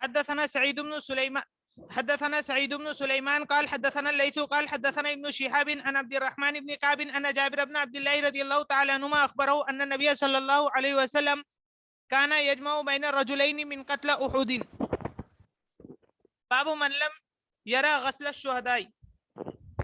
حدثنا سعيد بن سليمان قال حدثنا الليث قال حدثنا ابن شهاب عن عبد الرحمن بن كعب أن جابر بن عبد الله رضي الله تعالى عنهما أخبره أن النبي صلى الله عليه وسلم كان يجمع بين الرجلين من قتل أحد. باب من لم يرى غسل الشهداء.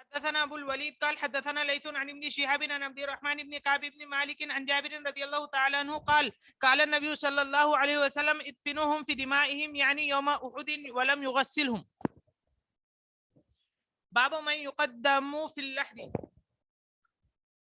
حدثنا أبو الوليد قال حدثنا ليث عن ابن شهاب عن عبد الرحمن بن كعب بن مالك عن جابر رضي الله تعالى عنه قال قال النبي صلى الله عليه وسلم ادفنوهم في دمائهم يعني يوم أحد ولم يغسلهم. باب من يقدم في اللحد.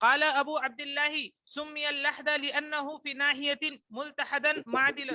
قال أبو عبد الله سمي اللحد لأنه في ناحية ملتحدا معدلا.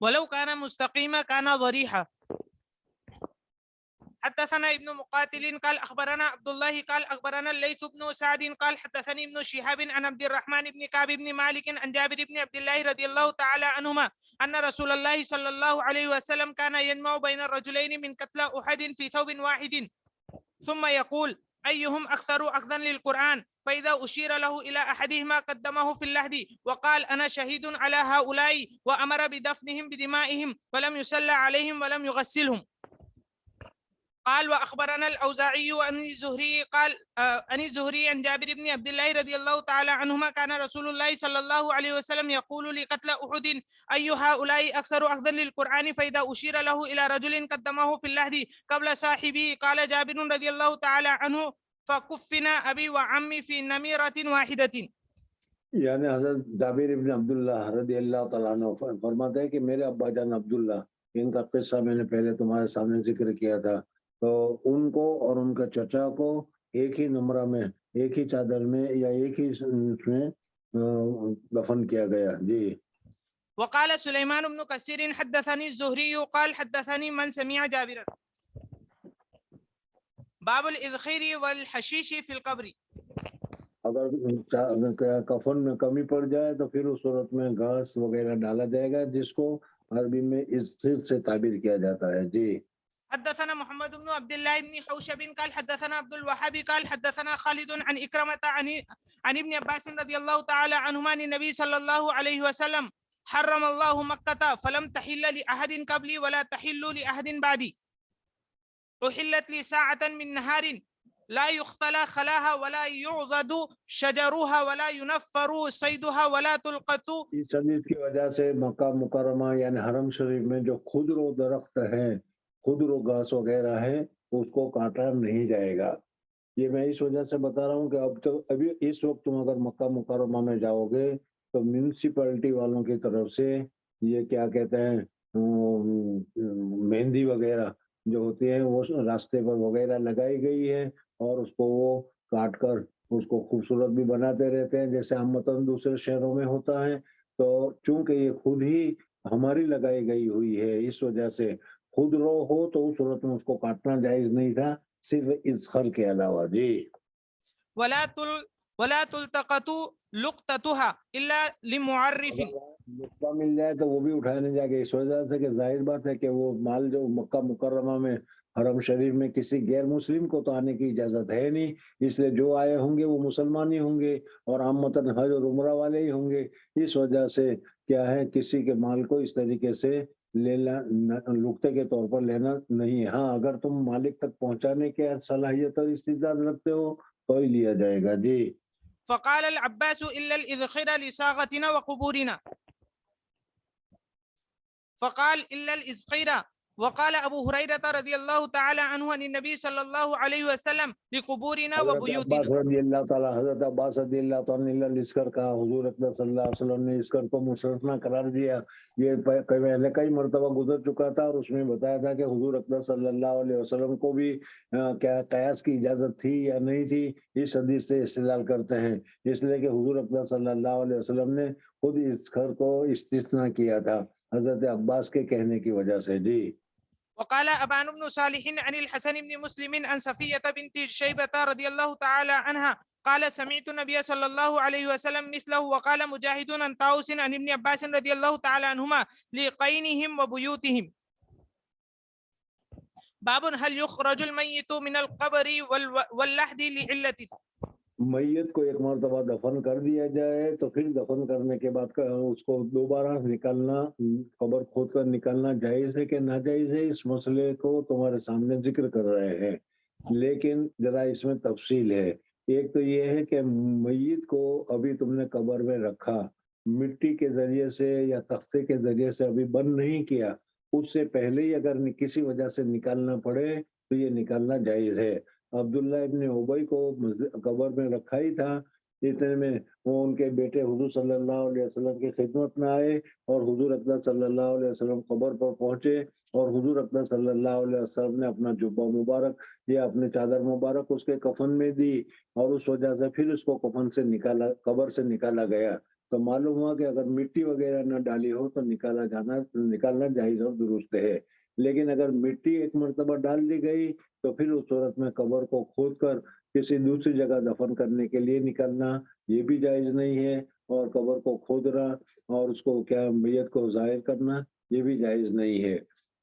ولو كان مستقيما كان ضريحا. حدثنا ابن مقاتل قال أخبرنا عبد الله قال أخبرنا الليث بن سعد قال حدثني ابن شهاب عن عبد الرحمن بن كعب بن مالك عن جابر بن عبد الله رضي الله تعالى عنهما أن رسول الله صلى الله عليه وسلم كان يجمع بين الرجلين من قتلى أحد في ثوب واحد ثم يقول أيهم أكثر أخذا للقرآن، فإذا أشير له إلى أحدهما قدمه في اللحد وقال أنا شهيد على هؤلاء وأمر بدفنهم بدمائهم ولم يصلى عليهم ولم يغسلهم. قال وأخبرنا الأوزاعي عن الزهري قال عن الزهري عن جابر بن عبد الله رضي الله تعالى عنهما كان رسول الله صلى الله عليه وسلم يقول لقتل أحد أي هؤلاء أكثر أخذا للقرآن فإذا أشير له إلى رجل قدمه في اللحد قبل صاحبه قال جابر رضي الله تعالى عنه فكفنا أبي وعمي في نميرة واحدة. یعنی حضرت جابر ابن عبداللہ رضی اللہ تعالیٰ عنہ فرماتے ہیں کہ میرے ابا جان عبداللہ، ان کا قصہ میں نے پہلے تمہارے سامنے ذکر کیا تھا، تو ان کو اور ان کا چچا کو ایک ہی نمرہ میں، ایک ہی چادر میں یا ایک ہی میں دفن کیا گیا. جی. وقال سليمان بن كثير حدثني الزهري قال حدثني من سمع جابرا. باب الإذخير والحشيش في القبر. اگر کفن میں کمی پڑ جائے تو پھر اس صورت میں گھاس وغیرہ ڈالا جائے گا، جس کو عربی میں اذخر سے تعبیر کیا جاتا ہے. جی. حدثنا محمد بن عبد الله بن حوشب قال حدثنا عبد الوهاب قال حدثنا خالد عن إكرمة عن ابن عباس رضي الله تعالى عنهما عن النبي صلى الله عليه وسلم حرم الله مكة فلم تحل لأحد قبلي ولا تحل لأحد بعدي، أحلت لي ساعة من نهار لا يختلى خلاها ولا يعضد شجرها ولا ينفر صيدها ولا تلقط. اس حدیث کی وجہ سے مکہ مکرمہ یعنی حرم شریف میں جو خضر و درخت ہیں، خضر و گھاس وغیرہ ہے، اس کو کاٹا نہیں جائے گا. یہ میں اس وجہ سے بتا رہا ہوں کہ ابھی اس وقت تم اگر مکہ مکرمہ میں جاؤ گے تو میونسپلٹی والوں کی طرف سے یہ کیا کہتے ہیں مہندی وغیرہ جو ہوتی ہے وہ راستے پر وغیرہ لگائی گئی ہے، اور اس کو وہ کاٹ کر اس کو خوبصورت بھی بناتے رہتے ہیں جیسے عامةً دوسرے شہروں میں ہوتا ہے. تو چونکہ یہ خود ہی ہماری لگائی گئی ہوئی ہے، اس وجہ سے خود رو ہو تو اس صورت میں اس کو کاٹنا جائز نہیں تھا، صرف اذخر کے علاوہ. جی. ولا تلتقط لقطتها الا لمعرف. لقطہ مل جائے تو وہ بھی اٹھایا نہیں جائے گا، اس وجہ سے کہ ظاہر بات ہے کہ وہ مال جو مکہ مکرمہ میں حرم شریف میں کسی غیر مسلم کو تو آنے کی اجازت ہے نہیں، اس لیے جو آئے ہوں گے وہ مسلمان ہی ہوں گے اور عامةً حج اور عمرہ والے ہی ہوں گے. اس وجہ سے کیا ہے کسی کے مال کو اس طریقے سے لینا لقطے کے طور پر لینا نہیں ہے. ہاں اگر تم مالک تک پہنچانے کے صلاحیت اور استعداد رکھتے ہو تو ہی لیا جائے گا. جی. فقال العباس الا الاذخر لصاغتنا وقبورنا. فقال الا الاذخر. وقال ابو هريره رضي الله تعالى عنه عن النبي صلى الله عليه وسلم لقبورنا وبيوتنا. حضرت عباس رضی اللہ تعالیٰ عنہ اسکر کا حضور اکبر صلی اللہ علیہ وسلم نے اسکر کو مستثنا قرار دیا. یہ پہلے کئی مرتبہ گزر چکا تھا اور اس میں بتایا تھا کہ حضور اکبر صلی اللہ علیہ وسلم کو بھی کیا قیاس کی اجازت تھی یا نہیں تھی، اس حدیث سے استدلال کرتے ہیں، اس لیے کہ حضور اکبر صلی اللہ علیہ وسلم نے خود اسکر کو استثنا کیا تھا حضرت عباس کے کہنے کی وجہ سے. جی. وقال أبان بن صالح عن الحسن بن مسلم عن صفية بنت شيبة رضي الله تعالى عنها قال سمعت النبي صلى الله عليه وسلم مثله. وقال مجاهد عن طاووس عن ابن عباس رضي الله تعالى عنهما لقينهم وبيوتهم. باب هل يخرج الميت من القبر واللحد لعلة. میت کو ایک مرتبہ دفن کر دیا جائے تو پھر دفن کرنے کے بعد اس کو دوبارہ نکالنا، قبر کھود کر نکالنا جائز ہے کہ ناجائز ہے، اس مسئلے کو تمہارے سامنے ذکر کر رہے ہیں. لیکن ذرا اس میں تفصیل ہے. ایک تو یہ ہے کہ میت کو ابھی تم نے قبر میں رکھا، مٹی کے ذریعے سے یا تختے کے ذریعے سے ابھی بند نہیں کیا، اس سے پہلے ہی اگر کسی وجہ سے نکالنا پڑے تو یہ نکالنا جائز ہے. عبداللہ ابن ابی کو قبر میں رکھا ہی تھا، اتنے میں وہ ان کے بیٹے حضور صلی اللہ علیہ وسلم کی خدمت میں آئے اور حضور اکبر صلی اللہ علیہ وسلم قبر پر پہنچے اور حضور اکبر صلی اللہ علیہ وسلم نے اپنا جبہ مبارک یا اپنے چادر مبارک اس کے کفن میں دی اور اس وجہ سے پھر اس کو کفن سے نکالا، قبر سے نکالا گیا. تو معلوم ہوا کہ اگر مٹی وغیرہ نہ ڈالی ہو تو نکالنا جائز اور درست ہے. لیکن اگر مٹی ایک مرتبہ ڈال دی گئی تو پھر اس صورت میں قبر کو کھود کر کسی دوسری جگہ دفن کرنے کے لیے نکلنا یہ بھی جائز نہیں ہے، اور قبر کو کھودنا اور اس کو کیا میت کو ظاہر کرنا یہ بھی جائز نہیں ہے.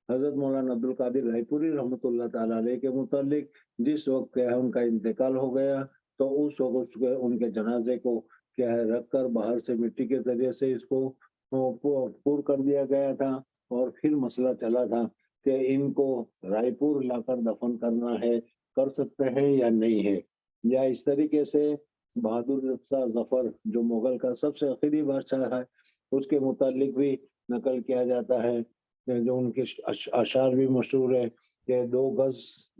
حضرت مولانا عبدالقادر رائے پوری رحمۃ اللہ تعالیٰ علیہ کے متعلق جس وقت کیا ہے ان کا انتقال ہو گیا تو اس وقت ان کے جنازے کو کیا ہے رکھ کر باہر سے مٹی کے ذریعے سے اس کو پور کر دیا گیا تھا، اور پھر مسئلہ چلا تھا کہ ان کو رائے پور لا کر دفن کرنا ہے، کر سکتے ہیں یا نہیں ہے، یا اس طریقے سے بہادر شاہ ظفر جو مغل کا سب سے آخری بادشاہ ہے اس کے متعلق بھی نقل کیا جاتا ہے کہ جو ان کے اشعار بھی مشہور ہے کہ 2 گز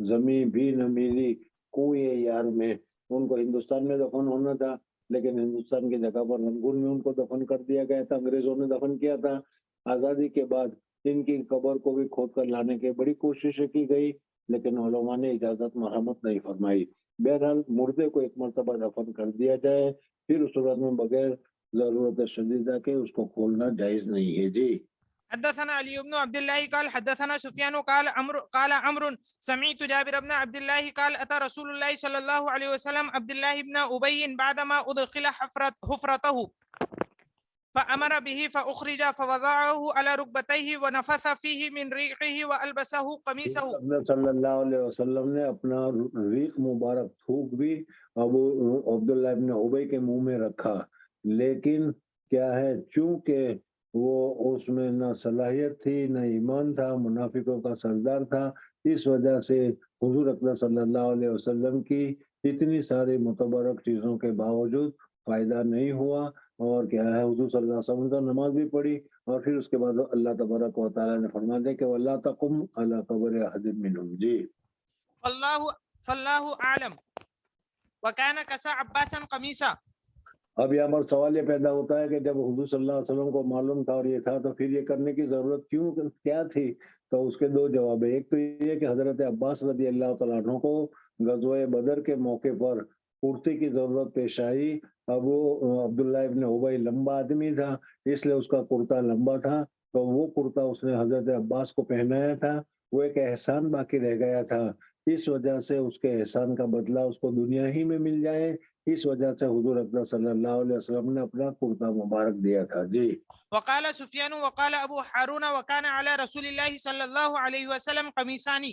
زمین بھی نہ ملی کوئے یار میں، ان کو ہندوستان میں دفن ہونا تھا لیکن ہندوستان کی جگہ پر رنگون میں ان کو دفن کر دیا گیا تھا، انگریزوں نے دفن کیا تھا۔ آزادی کے بعد ان کی قبر کو بھی کھود کر لانے کی بڑی کوششیں کی گئی لیکن علماء نے اجازت مرحمت نہیں فرمائی۔ بہرحال مردے کو ایک مرتبہ دفن کر دیا جائے، پھر اس صورت میں بغیر ضرورت شدیدہ کے اس کو کھولنا جائز نہیں ہے۔ جی حدثنا علي بن عبد الله قال حدثنا سفيان قال عمرو سمعت جابر بن عبد الله قال أتى رسول الله صلى الله عليه وسلم عبد الله بن أبي بعدما أدخل حفرته فأمر به فأخرج فوضعه على ركبتيه ونفث فيه من ريقه وألبسه قميصه۔ صلی اللہ علیہ وسلم نے اپنا ریق مبارک تھوک بھی ابو عبداللہ ابن ابی کے منہ میں رکھا، لیکن کیا ہے چونکہ وہ اس میں نہ صلاحیت تھی نہ ایمان تھا، منافقوں کا سردار تھا، اس وجہ سے حضور اکرم صلی اللہ علیہ وسلم کی اتنی ساری متبرک چیزوں کے باوجود فائدہ نہیں ہوا، اور کیا ہے حضور صلی اللہ علیہ وسلم تو نماز بھی پڑھی اور پھر اس کے بعد اللہ تبارک و تعالیٰ نے فرما دیا کہ وَلَا تَقُمْ عَلَىٰ قَبْرِ أَحَدٍ مِّنْهُمْ۔ جی فاللہ اعلم وكان كسى عباسا قميصا۔ اب یہاں پر سوال یہ پیدا ہوتا ہے کہ جب حضور صلی اللہ علیہ وسلم کو معلوم تھا اور یہ تھا تو پھر یہ کرنے کی ضرورت کیا تھی؟ تو اس کے 2 جواب ہیں۔ ایک تو یہ کہ حضرت عباس رضی اللہ تعالیٰ عنہ کو غزوہ بدر کے موقع پر کرتے کی ضرورت پیش آئی۔ اب وہ عبداللہ ابن ابی لمبا آدمی تھا، اس لیے اس کا کرتا لمبا تھا، تو وہ کرتا اس نے حضرت عباس کو پہنایا تھا، وہ ایک احسان باقی رہ گیا تھا، اس وجہ سے اس کے احسان کا بدلہ اس کو دنیا ہی میں مل جائے، اس وجہ سے حضور اکرم صلی اللہ علیہ وسلم نے اپنا کرتا مبارک دیا تھا۔ جی وقال سفیان وقال ابو حارون وكان على رسول الله صلی اللہ علیہ وسلم قمیصان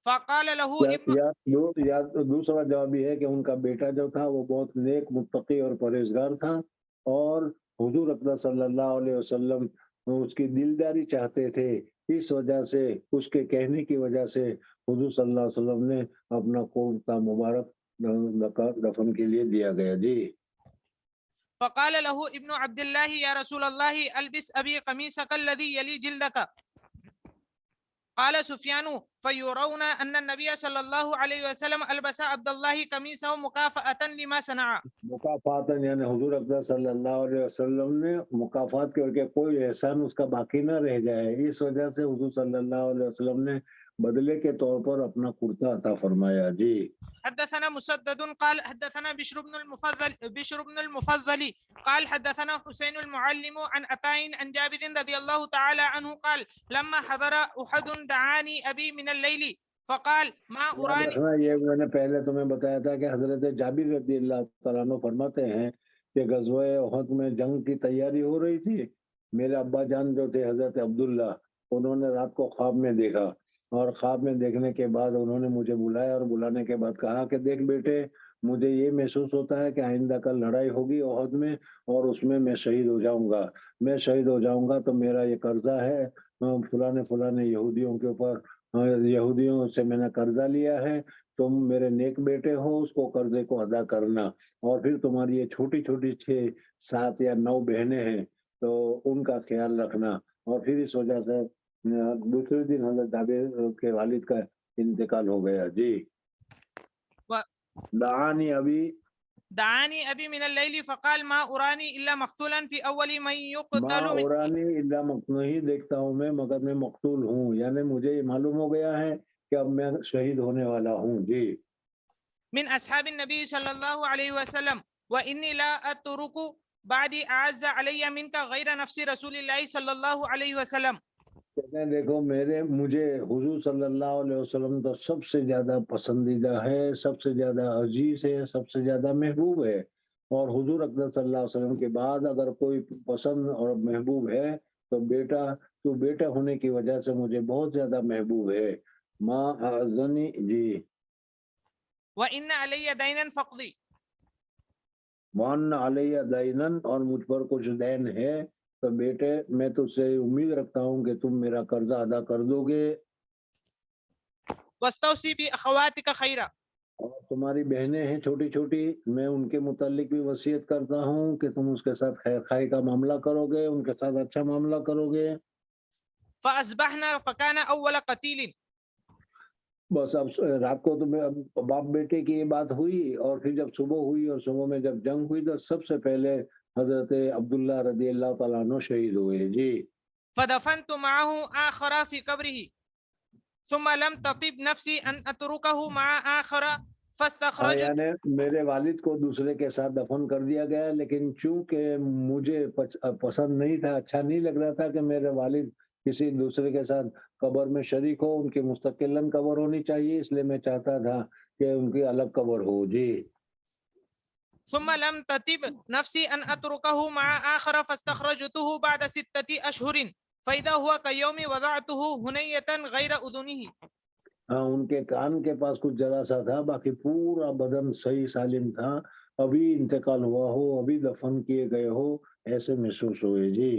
فقال له یا دوسرا جواب یہ ہے کہ ان کا بیٹا جو تھا وہ بہت نیک متقی اور پرہیزگار تھا، اور حضور اکرم صلی اللہ علیہ وسلم اس کی دلداری چاہتے تھے، اس وجہ سے اس کے کہنے کی وجہ سے حضور صلی اللہ علیہ وسلم نے اپنا کرتا مبارک دفن کے لیے دیا گیا۔ جی فقال له ابن عبد الله يا رسول الله البس ابي قميصك الذي يلي جلدك۔ قال سفيان فيرون ان النبي صلى الله عليه وسلم البس عبد الله قميصه مكافأة لما صنع۔ مکافاتن یعنی حضور اکرم صلی اللہ علیہ وسلم نے مکافات کر کے کوئی احسان اس کا باقی نہ رہ جائے، اس وجہ سے حضور صلی اللہ علیہ وسلم نے بدلے کے طور پر اپنا کرتا عطا فرمایا۔ جی حدثنا مسدد قال حدثنا بشر بن المفضل قال حدثنا حسين المعلم عن عطاء عن جابر رضي الله تعالى عنه قال لما حضر احد دعاني ابي من الليل فقال ما اراني۔ یہ میں نے پہلے تمہیں بتایا تھا کہ حضرت جابر رضی اللہ تعالیٰ عنہ فرماتے ہیں کہ غزوہ احد میں جنگ کی تیاری ہو رہی تھی، میرے ابا جان جو تھے حضرت عبداللہ، انہوں نے رات کو خواب میں دیکھا، اور خواب میں دیکھنے کے بعد انہوں نے مجھے بلایا اور بلانے کے بعد کہا کہ دیکھ بیٹے، مجھے یہ محسوس ہوتا ہے کہ آئندہ کل لڑائی ہوگی احد میں اور اس میں میں شہید ہو جاؤں گا، میں شہید ہو جاؤں گا تو میرا یہ قرضہ ہے فلانے یہودیوں کے اوپر، یہودیوں سے میں نے قرضہ لیا ہے، تم میرے نیک بیٹے ہو، اس کو قرضے کو ادا کرنا، اور پھر تمہاری یہ چھوٹی چھوٹی 6 7 یا 9 بہنیں ہیں تو ان کا خیال رکھنا۔ اور پھر اس وجہ سے دوسرے دن حضرت جابر کے والد کا انتقال ہو گیا۔ جی دعانی ابی من الليل فقال ما اراني الا مقتولا في اول من يقتل من ارانی الا نہیں دیکھتا ہوں میں مگر میں مقتول ہوں، یعنی مجھے یہ معلوم ہو گیا ہے کہ اب میں شہید ہونے والا ہوں۔ جی من اصحاب النبي صلى الله عليه وسلم واني لا اترك بعد اعز علي منك غير نفس رسول الله صلى الله عليه وسلم۔ کہتے ہیں دیکھو مجھے حضور صلی اللہ علیہ وسلم تو سب سے زیادہ پسندیدہ ہے، سب سے زیادہ عزیز ہے، سب سے زیادہ محبوب ہے، اور حضور اکرم صلی اللہ علیہ وسلم کے بعد اگر کوئی پسند اور محبوب ہے تو بیٹا ہونے کی وجہ سے مجھے بہت زیادہ محبوب ہے۔ ماں اعزنی جی وان علی دینا فقضی، وان علیہ دینا اور مجھ پر کچھ دین ہے تو بیٹے میں تجھ سے امید رکھتا ہوں کہ تم میرا قرضہ ادا کر دو گے واستوصي بأخواتك خيرا. اور تمہاری بہنیں ہیں چھوٹی چھوٹی میں ان کے متعلق بھی وصیت کرتا ہوں کہ تم اس کے ساتھ خیر خواہی کا معاملہ کرو گے ان کے ساتھ اچھا معاملہ کرو گے فأصبحنا فكان أول قتيل. بس اب رات کو تو باپ بیٹے کی یہ بات ہوئی اور پھر جب صبح ہوئی اور صبح میں جب جنگ ہوئی تو سب سے پہلے حضرت عبداللہ رضی اللہ تعالیٰ عنہ شہید ہوئے جی فدفنت معه آخر في قبره ثم لم تطب نفسي أن أتركه مع آخر فاستخرجت. یعنی میرے والد کو دوسرے کے ساتھ دفن کر دیا گیا لیکن چونکہ مجھے پسند نہیں تھا اچھا نہیں لگ رہا تھا کہ میرے والد کسی دوسرے کے ساتھ قبر میں شریک ہو ان کی مستقلاً قبر ہونی چاہیے اس لیے میں چاہتا تھا کہ ان کی الگ قبر ہو جی ثم لم تطب نفسي أن أتركه مع آخر فاستخرجته بعد 6 أشهر فإذا هو كيوم وضعته هنية غير أذنه. ہاں ان کے کان کے پاس کچھ جرا سا تھا باقی پورا بدن صحیح سالم تھا ابھی انتقال ہوا ہو ابھی دفن کیے گئے ہو ایسے محسوس ہوئے جی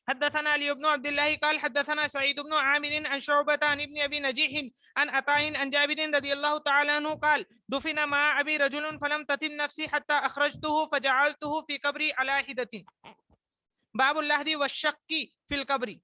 حدثنا علي بن عبد الله قال حدثنا سعيد بن عامر عن شعبة عن ابن أبي نجيح عن عطاء عن جابر رضي الله تعالى عنه قال دفن مع أبي رجل فلم تتم نفسي حتى أخرجته فجعلته في قبري على حدة. باب اللحد والشق في القبر.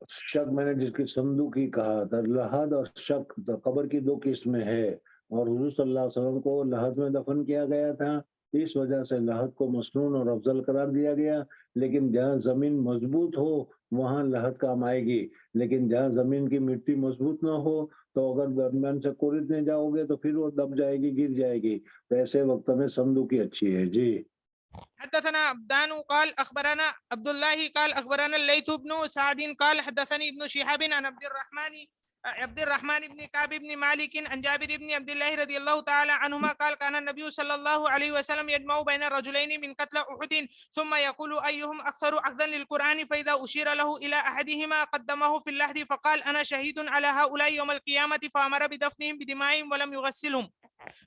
شک میں نے جس کی صندوقی کہا تھا لحد اور شک قبر کی دو قسمیں ہے اور حضور صلی اللہ علیہ وسلم کو لحد میں دفن کیا گیا تھا اس وجہ سے لحد کو مسنون اور افضل قرار دیا گیا لیکن جہاں زمین مضبوط ہو وہاں لحد کام آئے گی لیکن جہاں زمین کی مٹی مضبوط نہ ہو تو اگر درمیان سے کوریدنے جاؤ گے تو پھر وہ دب جائے گی گر جائے گی تو ایسے وقت میں صندوقی اچھی ہے جی حدثنا عبدان قال أخبرنا عبد الله قال أخبرنا الليث بن سعد قال حدثني ابن شهاب عن عبد الرحمن بن كعب بن مالك عن جابر بن عبد الله رضي الله تعالى عنهما قال كان النبي صلى الله عليه وسلم يجمع بين الرجلين من قتل أحد ثم يقول أيهم أكثر أخذا للقرآن فإذا أشير له إلى أحدهما قدمه في اللحد فقال أنا شهيد على هؤلاء يوم القيامة فأمر بدفنهم بدمائهم ولم يغسلهم.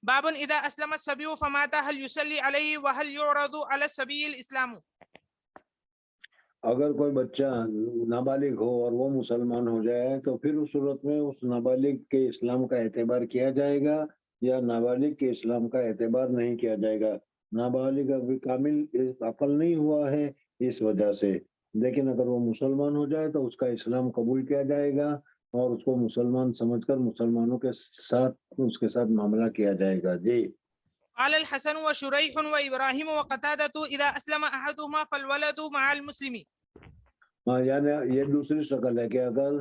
باب اذا اسلم الصبي فمات هل يصلي عليه وهل يعرض على الصبي الاسلام. اگر کوئی بچہ نابالغ ہو اور وہ مسلمان ہو جائے تو پھر اس صورت میں اس نابالغ کے اسلام کا اعتبار کیا جائے گا یا نابالغ کے اسلام کا اعتبار نہیں کیا جائے گا نابالغ ابھی کامل عقل نہیں ہوا ہے اس وجہ سے لیکن اگر وہ مسلمان ہو جائے تو اس کا اسلام قبول کیا جائے گا اور اس کو مسلمان سمجھ کر مسلمانوں کے ساتھ اس کے ساتھ معاملہ کیا جائے گا جی قال الحسن وشريح وابراهيم وقتادة اذا اسلم احدهما فالولد مع المسلم. یعنی یہ دوسری شکل ہے کہ اگر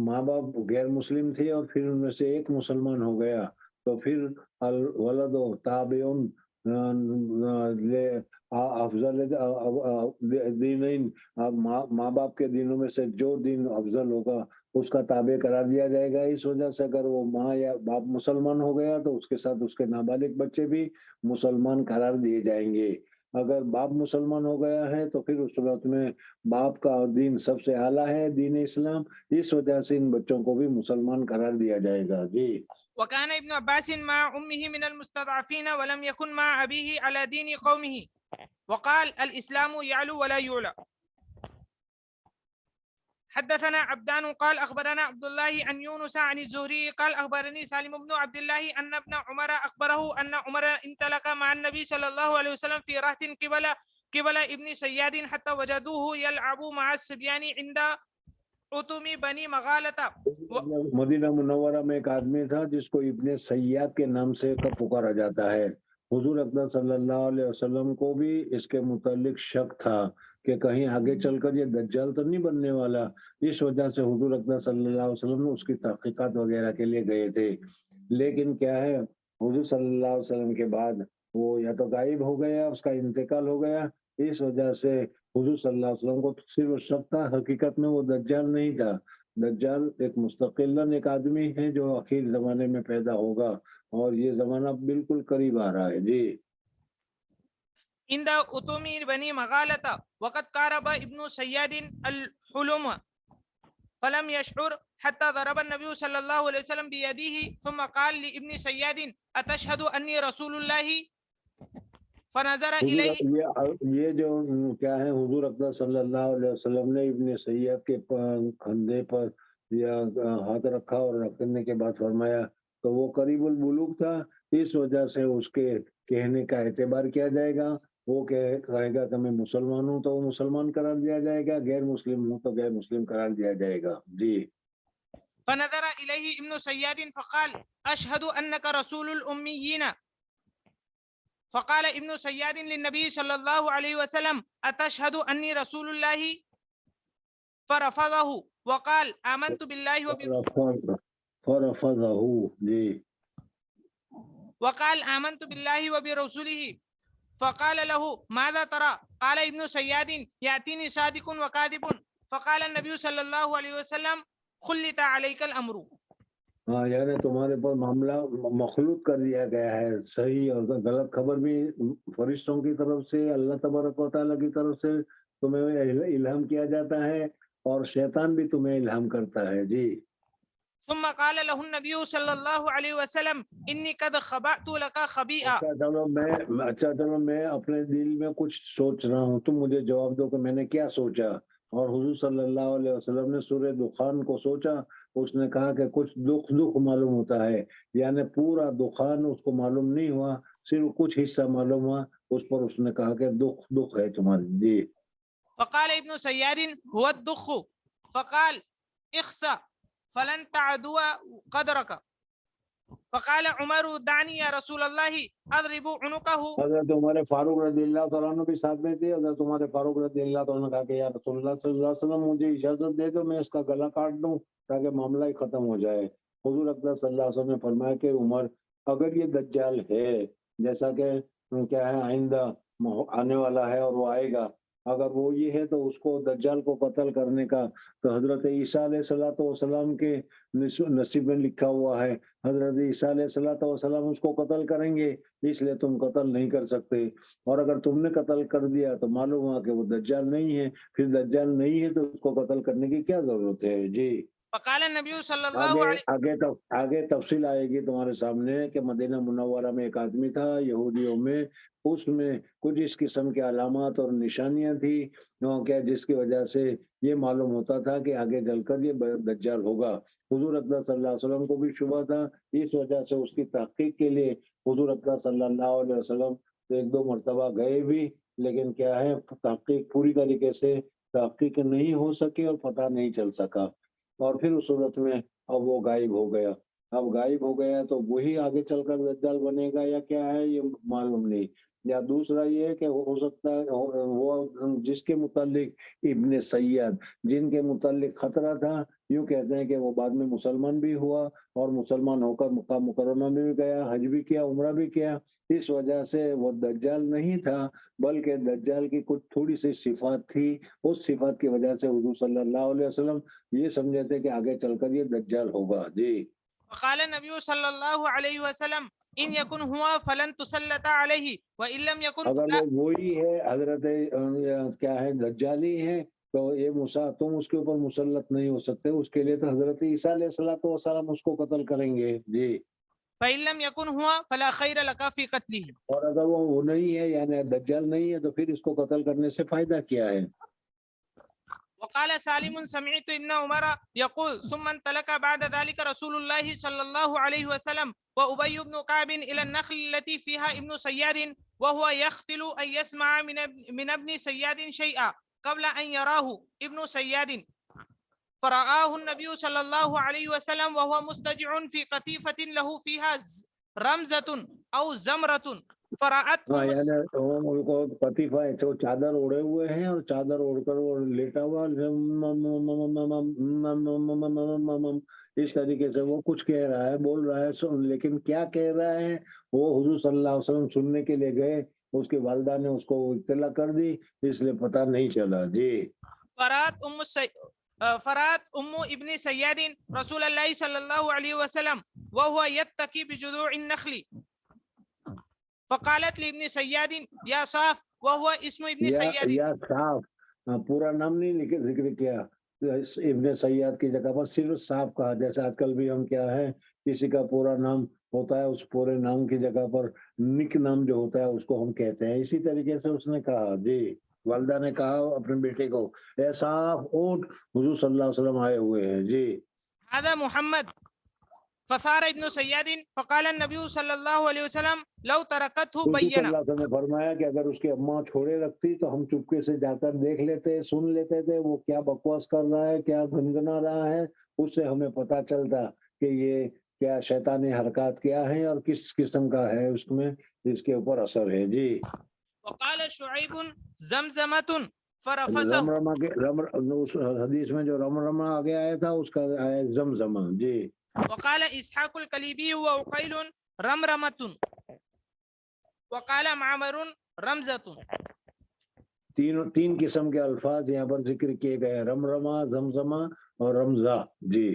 ماں باپ غیر مسلم تھے اور پھر ان میں سے ایک مسلمان ہو گیا تو پھر الولد تابعون افضل دینین ماں باپ کے دینوں میں سے جو دین افضل ہوگا اس کا تابع قرار دیا جائے گا اس وجہ سے اگر وہ ماں یا باپ مسلمان ہو گیا تو اس کے ساتھ اس کے نابالغ بچے بھی مسلمان قرار دیے جائیں گے اگر باپ مسلمان ہو گیا ہے تو پھر اس صورت میں باپ کا دین سب سے اعلیٰ ہے دین اسلام اس وجہ سے ان بچوں کو بھی مسلمان قرار دیا جائے گا جی وكان ابن عباس مع امه من المستضعفين ولم يكن مع ابيه على دين قومه وقال الاسلام يعلو ولا يعلى. حدثنا عبدان قال اخبرنا عبد الله عن يونس عن الزهري قال اخبرني سالم بن عبد الله ان ابن عمر اخبره ان عمر انطلق مع النبي صلى الله عليه وسلم في رهط قبل ابن سياد حتى وجدوه يلعب مع الصبيان عند اتم بني مغالطة. مدینہ منورہ میں ایک آدمی تھا جس کو ابن سیاد کے نام سے پکارا جاتا ہے حضور اکرم صلی اللہ علیہ وسلم کو بھی اس کے متعلق شک تھا کہ کہیں آگے چل کر یہ دجال تو نہیں بننے والا اس وجہ سے حضور اکرم صلی اللہ علیہ وسلم اس کی تحقیقات وغیرہ کے لیے گئے تھے لیکن کیا ہے حضور صلی اللہ علیہ وسلم کے بعد وہ یا تو غائب ہو گیا اس کا انتقال ہو گیا اس وجہ سے حضور صلی اللہ علیہ وسلم کو صرف شک تھا حقیقت میں وہ دجال نہیں تھا دجال ایک مستقلاً ایک آدمی ہے جو آخر زمانے میں پیدا ہوگا اور یہ زمانہ بالکل قریب آ رہا ہے جی عند اتم بني مغالطة وقد قارب ابن سياد الحلم فلم يشعر حتى ضرب النبي صلى الله عليه وسلم بيده ثم قال لابن سياد أتشهد أني رسول الله فنظر حضور إليه یہ جو کیا ہے حضور اقدس صلی اللہ علیہ وسلم نے ابن سیاد کے کندھے پر یا ہاتھ رکھا اور رکھنے کے بعد فرمایا تو وہ قریب البلوغ تھا، اس وجہ سے اس کے کہنے کا اعتبار کیا جائے گا، وہ کہے گا کہ میں مسلمان ہوں تو وہ مسلمان قرار دیا جائے گا، غیر مسلم ہوں تو غیر مسلم قرار دیا جائے گا. جی. فنظر إليه ابن سياد فقال أشهد أنك رسول الأميين. فقال ابن سياد للنبي صلى الله عليه وسلم أتشهد أني رسول الله؟ فرفضه وقال آمنت بالله فرفضه. جی. وقال آمنت بالله وبرسوله. فقال له ماذا ترى؟ قال ابن سياد يأتيني صادق وكاذب. فقال النبي صلى الله عليه وسلم خلت عليك الأمر. ہاں، یعنی تمہارے پر معاملہ مخلوط کر دیا گیا ہے، صحیح اور غلط خبر بھی فرشتوں کی طرف سے، اللہ تبارک و تعالیٰ کی طرف سے تمہیں الہام کیا جاتا ہے اور شیطان بھی تمہیں الہام کرتا ہے. جی. ثم قال له النبي صلى الله عليه وسلم إني قد خبأت لك خبيئة. اچھا چلو میں اپنے دل میں کچھ سوچ رہا ہوں، تم مجھے جواب دو کہ میں نے کیا سوچا. اور حضور صلی اللہ علیہ وسلم نے سورہ دخان کو سوچا، اس نے کہا کہ کچھ دکھ معلوم ہوتا ہے، یعنی پورا دخان اس کو معلوم نہیں ہوا، صرف کچھ حصہ معلوم ہوا، اس پر اس نے کہا کہ دکھ ہے تمہاری. جی. فقال ابن سياد هو الدخ. فقال اخسأ فلن تعدوا قدرك. فقال عمر دعني يا رسول الله اضرب عنقه. حضرت عمر فاروق رضی اللہ تعالیٰ عنہ بھی ساتھ میں تھے. حضرت عمر فاروق رضی اللہ تعالیٰ نے کہا کہ یا رسول اللہ صلی اللہ علیہ وسلم مجھے اجازت دے دو میں اس کا گلا کاٹ دوں تاکہ معاملہ ہی ختم ہو جائے. حضور اقدس صلی اللہ علیہ وسلم نے فرمایا کہ عمر اگر یہ دجال ہے جیسا کہ کیا ہے آئندہ آنے والا ہے اور وہ آئے گا، اگر وہ یہ ہے تو اس کو دجال کو قتل کرنے کا تو حضرت عیسیٰ علیہ السلام کے نصیب میں لکھا ہوا ہے، حضرت عیسیٰ علیہ السلام اس کو قتل کریں گے، اس لیے تم قتل نہیں کر سکتے. اور اگر تم نے قتل کر دیا تو معلوم ہوا کہ وہ دجال نہیں ہے، پھر دجال نہیں ہے تو اس کو قتل کرنے کی کیا ضرورت ہے. جی. فقال النبي صلى الله عليه آگے تفصیل آئے گی تمہارے سامنے کہ مدینہ منورہ میں ایک آدمی تھا یہودیوں میں، اس میں کچھ اس قسم کے علامات اور نشانیاں تھی جس کی وجہ سے یہ معلوم ہوتا تھا کہ آگے چل کر یہ دجال ہوگا. حضور اقدس صلی اللہ علیہ وسلم کو بھی شبہ تھا، اس وجہ سے اس کی تحقیق کے لیے حضور اقدس صلی اللہ علیہ وسلم ایک دو مرتبہ گئے بھی، لیکن کیا ہے تحقیق پوری طریقے سے تحقیق نہیں ہو سکی اور پتہ نہیں چل سکا. اور پھر اس صورت میں اب وہ غائب ہو گیا. اب غائب ہو گیا تو وہی آگے چل کر دجال بنے گا یا کیا ہے یہ معلوم نہیں. یا دوسرا یہ ہے کہ ہو سکتا ہے وہ جس کے متعلق ابن سیاد جن کے متعلق خطرہ تھا، یوں کہتے ہیں کہ وہ بعد میں مسلمان بھی ہوا اور مسلمان ہو کر مکہ مکرمہ میں بھی گیا، حج بھی کیا، عمرہ بھی کیا. اس وجہ سے وہ دجال نہیں تھا بلکہ دجال کی کچھ تھوڑی سی صفات تھی، اس صفات کی وجہ سے حضور صلی اللہ علیہ وسلم یہ سمجھے تھے کہ آگے چل کر یہ دجال ہوگا. جی. وقال النبي صلى الله عليه وسلم ان يكن هو فلن تسلط عليه وان لم يكن اگر وہ وہی ہے حضرت کیا ہے دجالی ہے تو یہ تم اس کے اوپر مسلط نہیں ہو سکتے، اس کے لیے تو حضرت عیسیٰ علیہ السلام اس کو قتل کریں گے. جی. فإن لم يكن هو فلا خير لك في قتله. اور اگر وہ نہیں ہے یعنی دجال نہیں ہے تو پھر اس کو قتل کرنے سے فائدہ کیا ہے. وقال سالم سمعت ابن عمر يقول ثم انطلق بعد ذلك رسول الله صلى الله عليه وسلم وأبي بن كعب إلى النخل التي فيها ابن سياد وهو يختل أن يسمع من ابن سياد شيئا قبل أن يراه ابن سياد. فرآه النبي صلى الله عليه وسلم وهو مستجع في قطيفة له فيها رمزة أو زمرة. قطیفہ ہے تو چادر اوڑے ہوئے ہیں اور چادر اوڑھ کر وہ لیٹا ہوا اس طریقے سے وہ کچھ کہہ رہا ہے، بول رہا ہے، لیکن کیا کہہ رہا ہے وہ حضور صلی اللہ علیہ وسلم سننے کے لیے گئے، اس کی والدہ نے اس کو اطلاع کر دی اس لیے پتہ نہیں چلا. جی. فرات ام ابن سیاد رسول اللہ صلی اللہ علیہ وسلم وهو يتقي بجذوع النخل فقالت لابن سیاد یا صاف وهو اسم ابن سیاد. یا صاف پورا نام نہیں ذکر کیا، ابن سیاد کی جگہ پر صرف صاف کہا. جیسے آج کل بھی ہم کیا ہے کسی کا پورا نام ہوتا ہے اس پورے نام کی جگہ پر نک نام جو ہوتا ہے اس کو ہم کہتے ہیں. اسی طریقے سے اس نے کہا جی والدہ نے کہا اپنے بیٹے کو اے صاف اونٹ حضور صلی اللہ علیہ وسلم آئے ہوئے ہیں جی. هذا محمد فصار ابن سیاد فقال النبی صلی اللہ علیہ وسلم لو ترکته حضور صلی بینا. اللہ علیہ وسلم نے فرمایا کہ اگر اس کی اماں چھوڑے رکھتی تو ہم چپکے سے جا کر دیکھ لیتے سن لیتے تھے وہ کیا بکواس کر رہا ہے کیا گنگنا رہا ہے. اس سے ہمیں پتا چلتا کہ یہ کیا شیطانی حرکات کیا ہے اور کس قسم کا ہے اس میں اس کے اوپر اثر ہے جی. وقال شعیب زمزمۃ فرفسه. رمرما کے اس حدیث میں جو رمرما آگے آیا تھا اس کا آیا زمزمہ جی. وقال اسحاق الکلیبی وعقیل رمرمۃ وقال معمر رمزۃ. تین قسم کے الفاظ یہاں پر ذکر کیے گئے رمرما زمزمہ اور رمزہ جی.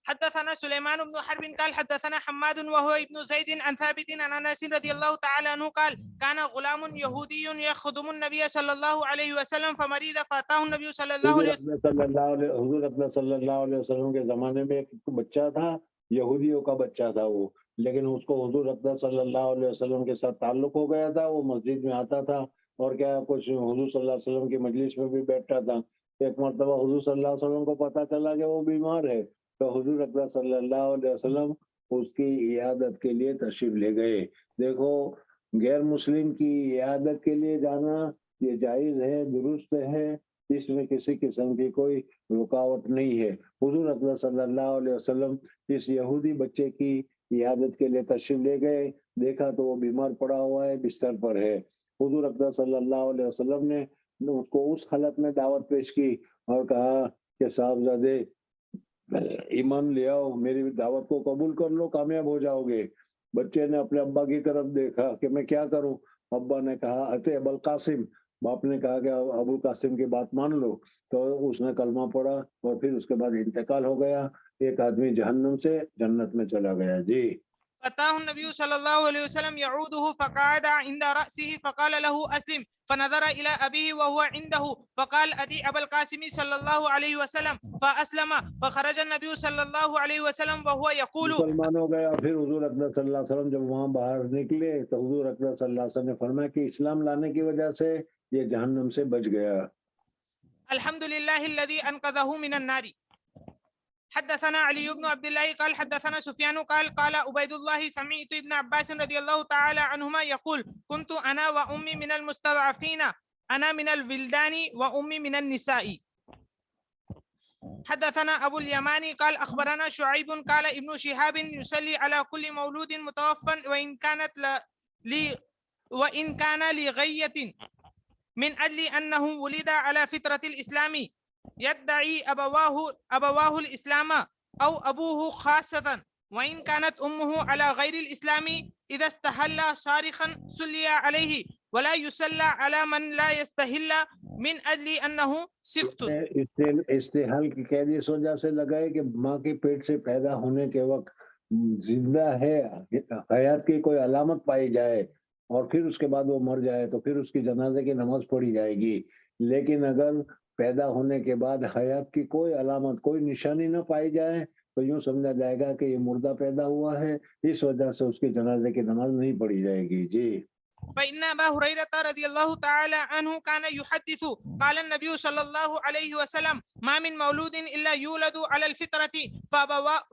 حدثنا سليمان بن حرب قال حدثنا حماد وهو ابن زيد عن ثابت عن انس رضي الله تعالى عنه قال كان غلام يهودي يخدم النبي صلى الله عليه وسلم فمرض فاتاه النبي صلى الله عليه وسلم. حضور اکرم صلی اللہ علیہ وسلم کے زمانے میں ایک بچہ تھا یہودیوں کا بچہ تھا وہ لیکن اس کو حضور اکرم صلی اللہ علیہ وسلم کے ساتھ تعلق ہو گیا تھا. وہ مسجد میں آتا تھا اور کیا کچھ حضور صلی اللہ علیہ وسلم کی مجلس میں بھی بیٹھتا تھا. ایک مرتبہ حضور صلی اللہ علیہ وسلم کو پتا چلا کہ وہ بیمار ہے تو حضور اکرم صلی اللہ علیہ وسلم اس کی عیادت کے لیے تشریف لے گئے. دیکھو غیر مسلم کی عیادت کے لیے جانا یہ جائز ہے درست ہے اس میں کسی قسم کی کوئی رکاوٹ نہیں ہے. حضور اکرم صلی اللہ علیہ وسلم اس یہودی بچے کی عیادت کے لیے تشریف لے گئے. دیکھا تو وہ بیمار پڑا ہوا ہے بستر پر ہے. حضور اکرم صلی اللہ علیہ وسلم نے اس کو اس حالت میں دعوت پیش کی اور کہا کہ صاحبزادے ایمان لے آؤ میری دعوت کو قبول کر لو کامیاب ہو جاؤ گے. بچے نے اپنے ابا کی طرف دیکھا کہ میں کیا کروں. ابا نے کہا اتے ابو القاسم باپ نے کہا کہ ابو القاسم کی بات مان لو تو اس نے کلمہ پڑھا اور پھر اس کے بعد انتقال ہو گیا. ایک آدمی جہنم سے جنت میں چلا گیا جی. فتاه النبي صلى الله عليه وسلم يعوده فقعد عند رأسه فقال له أسلم فنظر إلى أبيه وهو عنده فقال أتي أبا القاسم صلى الله عليه وسلم فأسلم فخرج النبي صلى الله عليه وسلم وهو يقول مسلمان ہو گیا. پھر حضور اکرم صلی اللہ علیہ وسلم جب وہاں باہر نکلے تو حضور اکرم صلی اللہ علیہ وسلم نے فرمایا کہ اسلام لانے کی وجہ سے یہ جہنم سے بچ گیا. الحمد لله الذي أنقذه من النار. حدثنا علي بن عبد الله قال حدثنا سفيان قال قال عبيد الله سمعت ابن عباس رضي الله تعالى عنهما يقول كنت أنا وأمي من المستضعفين أنا من الولدان وأمي من النساء. حدثنا أبو اليماني قال أخبرنا شعيب قال ابن شهاب يصلي على كل مولود متوفى وإن كان لغية من أجل أنه ولد على فطرة الإسلام يدعي أبواه الإسلام أو أبوه خاصة وإن كانت أمه على غير الإسلام إذا استهل صارخا صلي عليه ولا يصلى على من لا يستهل من أجل أنه سقط. استحال کی قید اس وجہ سے لگائے کہ ماں کے پیٹ سے پیدا ہونے کے وقت زندہ ہے حیات کی کوئی علامت پائی جائے اور پھر اس کے بعد وہ مر جائے تو پھر اس کی جنازے کی نماز پڑھی جائے گی. لیکن اگر پیدا ہونے کے بعد حیات کی کوئی علامت کوئی نشانی نہ پائی جائے تو یوں سمجھا جائے گا کہ یہ مردہ پیدا ہوا ہے اس وجہ سے اس کی جنازے کی نماز نہیں پڑھی جائے گی جی. فإن أبا هريرة رضي الله تعالى عنه كان يحدث قال النبي صلى الله عليه وسلم ما من مولود إلا يولد على الفطرة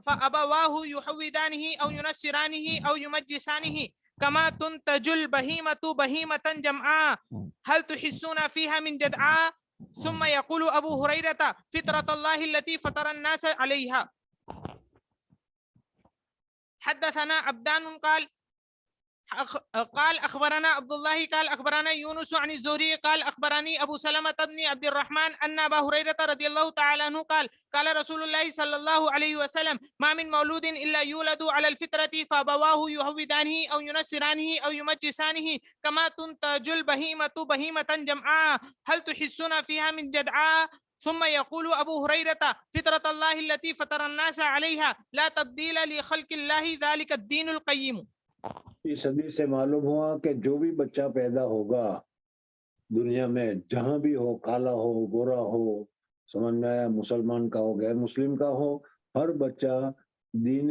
فأبواه يحودانه أو ينصرانه أو يمجسانه كما تنتج البهيمة بهيمة جمعاء هل تحسون فيها من جدعاء. ثم يقول أبو هريرة فطرة الله التي فطر الناس عليها. حدثنا عبدان قال أخبرنا عبد الله قال أخبرنا يونس عن الزهري قال أخبرني أبو سلمة بن عبد الرحمن أن أبا هريرة رضي الله تعالى عنه قال قال رسول الله صلى الله عليه وسلم ما من مولود إلا يولد على الفطرة فأبواه يهودانه أو ينصرانه أو يمجسانه كما تنتج البهيمة بهيمة جمعاء هل تحسون فيها من جدعاء. ثم يقول أبو هريرة فطرة الله التي فطر الناس عليها لا تبديل لخلق الله ذلك الدين القيم. اس حدیث سے معلوم ہوا کہ جو بھی بچہ پیدا ہوگا دنیا میں جہاں بھی ہو کالا ہو گورا ہو سمجھ میں آیا مسلمان کا ہو غیر مسلم کا ہو ہر بچہ دین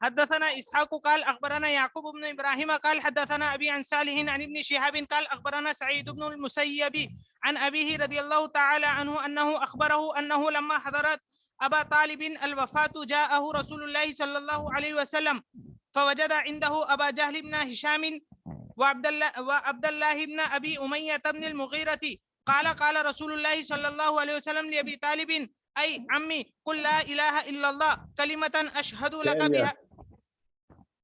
حدثنا إسحاق قال أخبرنا يعقوب بن إبراهيم قال حدثنا أبي عن صالح عن ابن شهاب قال أخبرنا سعيد بن المسيب عن أبيه رضي الله تعالى عنه أنه أخبره أنه لما حضرت أبا طالب الوفاة جاءه رسول الله صلى الله عليه وسلم فوجد عنده أبا جهل بن هشام وعبد الله بن أبي أمية بن المغيرة قال رسول الله صلى الله عليه وسلم لأبي طالب أي عمي قل لا إله إلا الله كلمة أشهد لك بها.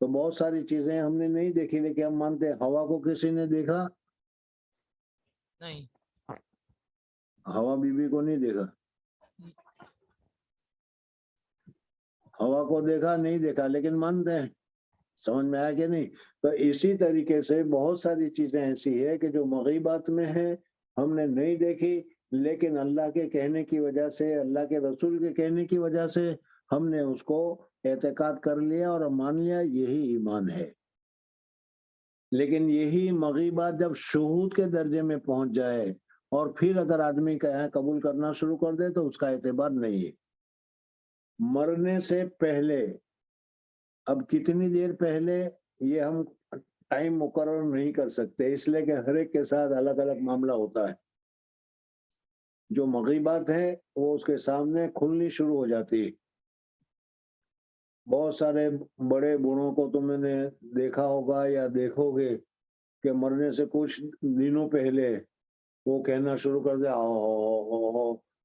تو بہت ساری چیزیں ہم نے نہیں دیکھی لیکن ہم مانتے ہیں. ہوا کو کسی نے دیکھا؟ نہیں. ہوا بیوی کو نہیں دیکھا. ہوا کو دیکھا نہیں دیکھا لیکن مانتے ہیں. سمجھ میں آیا کہ نہیں؟ تو اسی طریقے سے بہت ساری چیزیں ایسی ہے کہ جو مغیبات میں ہیں ہم نے نہیں دیکھی لیکن اللہ کے کہنے کی وجہ سے, اللہ کے رسول کے کہنے کی وجہ سے ہم نے اس کو اعتقاد کر لیا اور مان لیا. یہی ایمان ہے. لیکن یہی مغیبات جب شہود کے درجے میں پہنچ جائے اور پھر اگر آدمی کہے قبول کرنا شروع کر دے تو اس کا اعتبار نہیں ہے. مرنے سے پہلے, اب کتنی دیر پہلے یہ ہم ٹائم مقرر نہیں کر سکتے, اس لیے کہ ہر ایک کے ساتھ الگ الگ معاملہ ہوتا ہے. جو مغیبات ہے وہ اس کے سامنے کھلنی شروع ہو جاتی ہے. بہت سارے بڑے بوڑھوں کو تم نے دیکھا ہوگا یا دیکھو گے کہ مرنے سے کچھ دنوں پہلے وہ کہنا شروع کر دے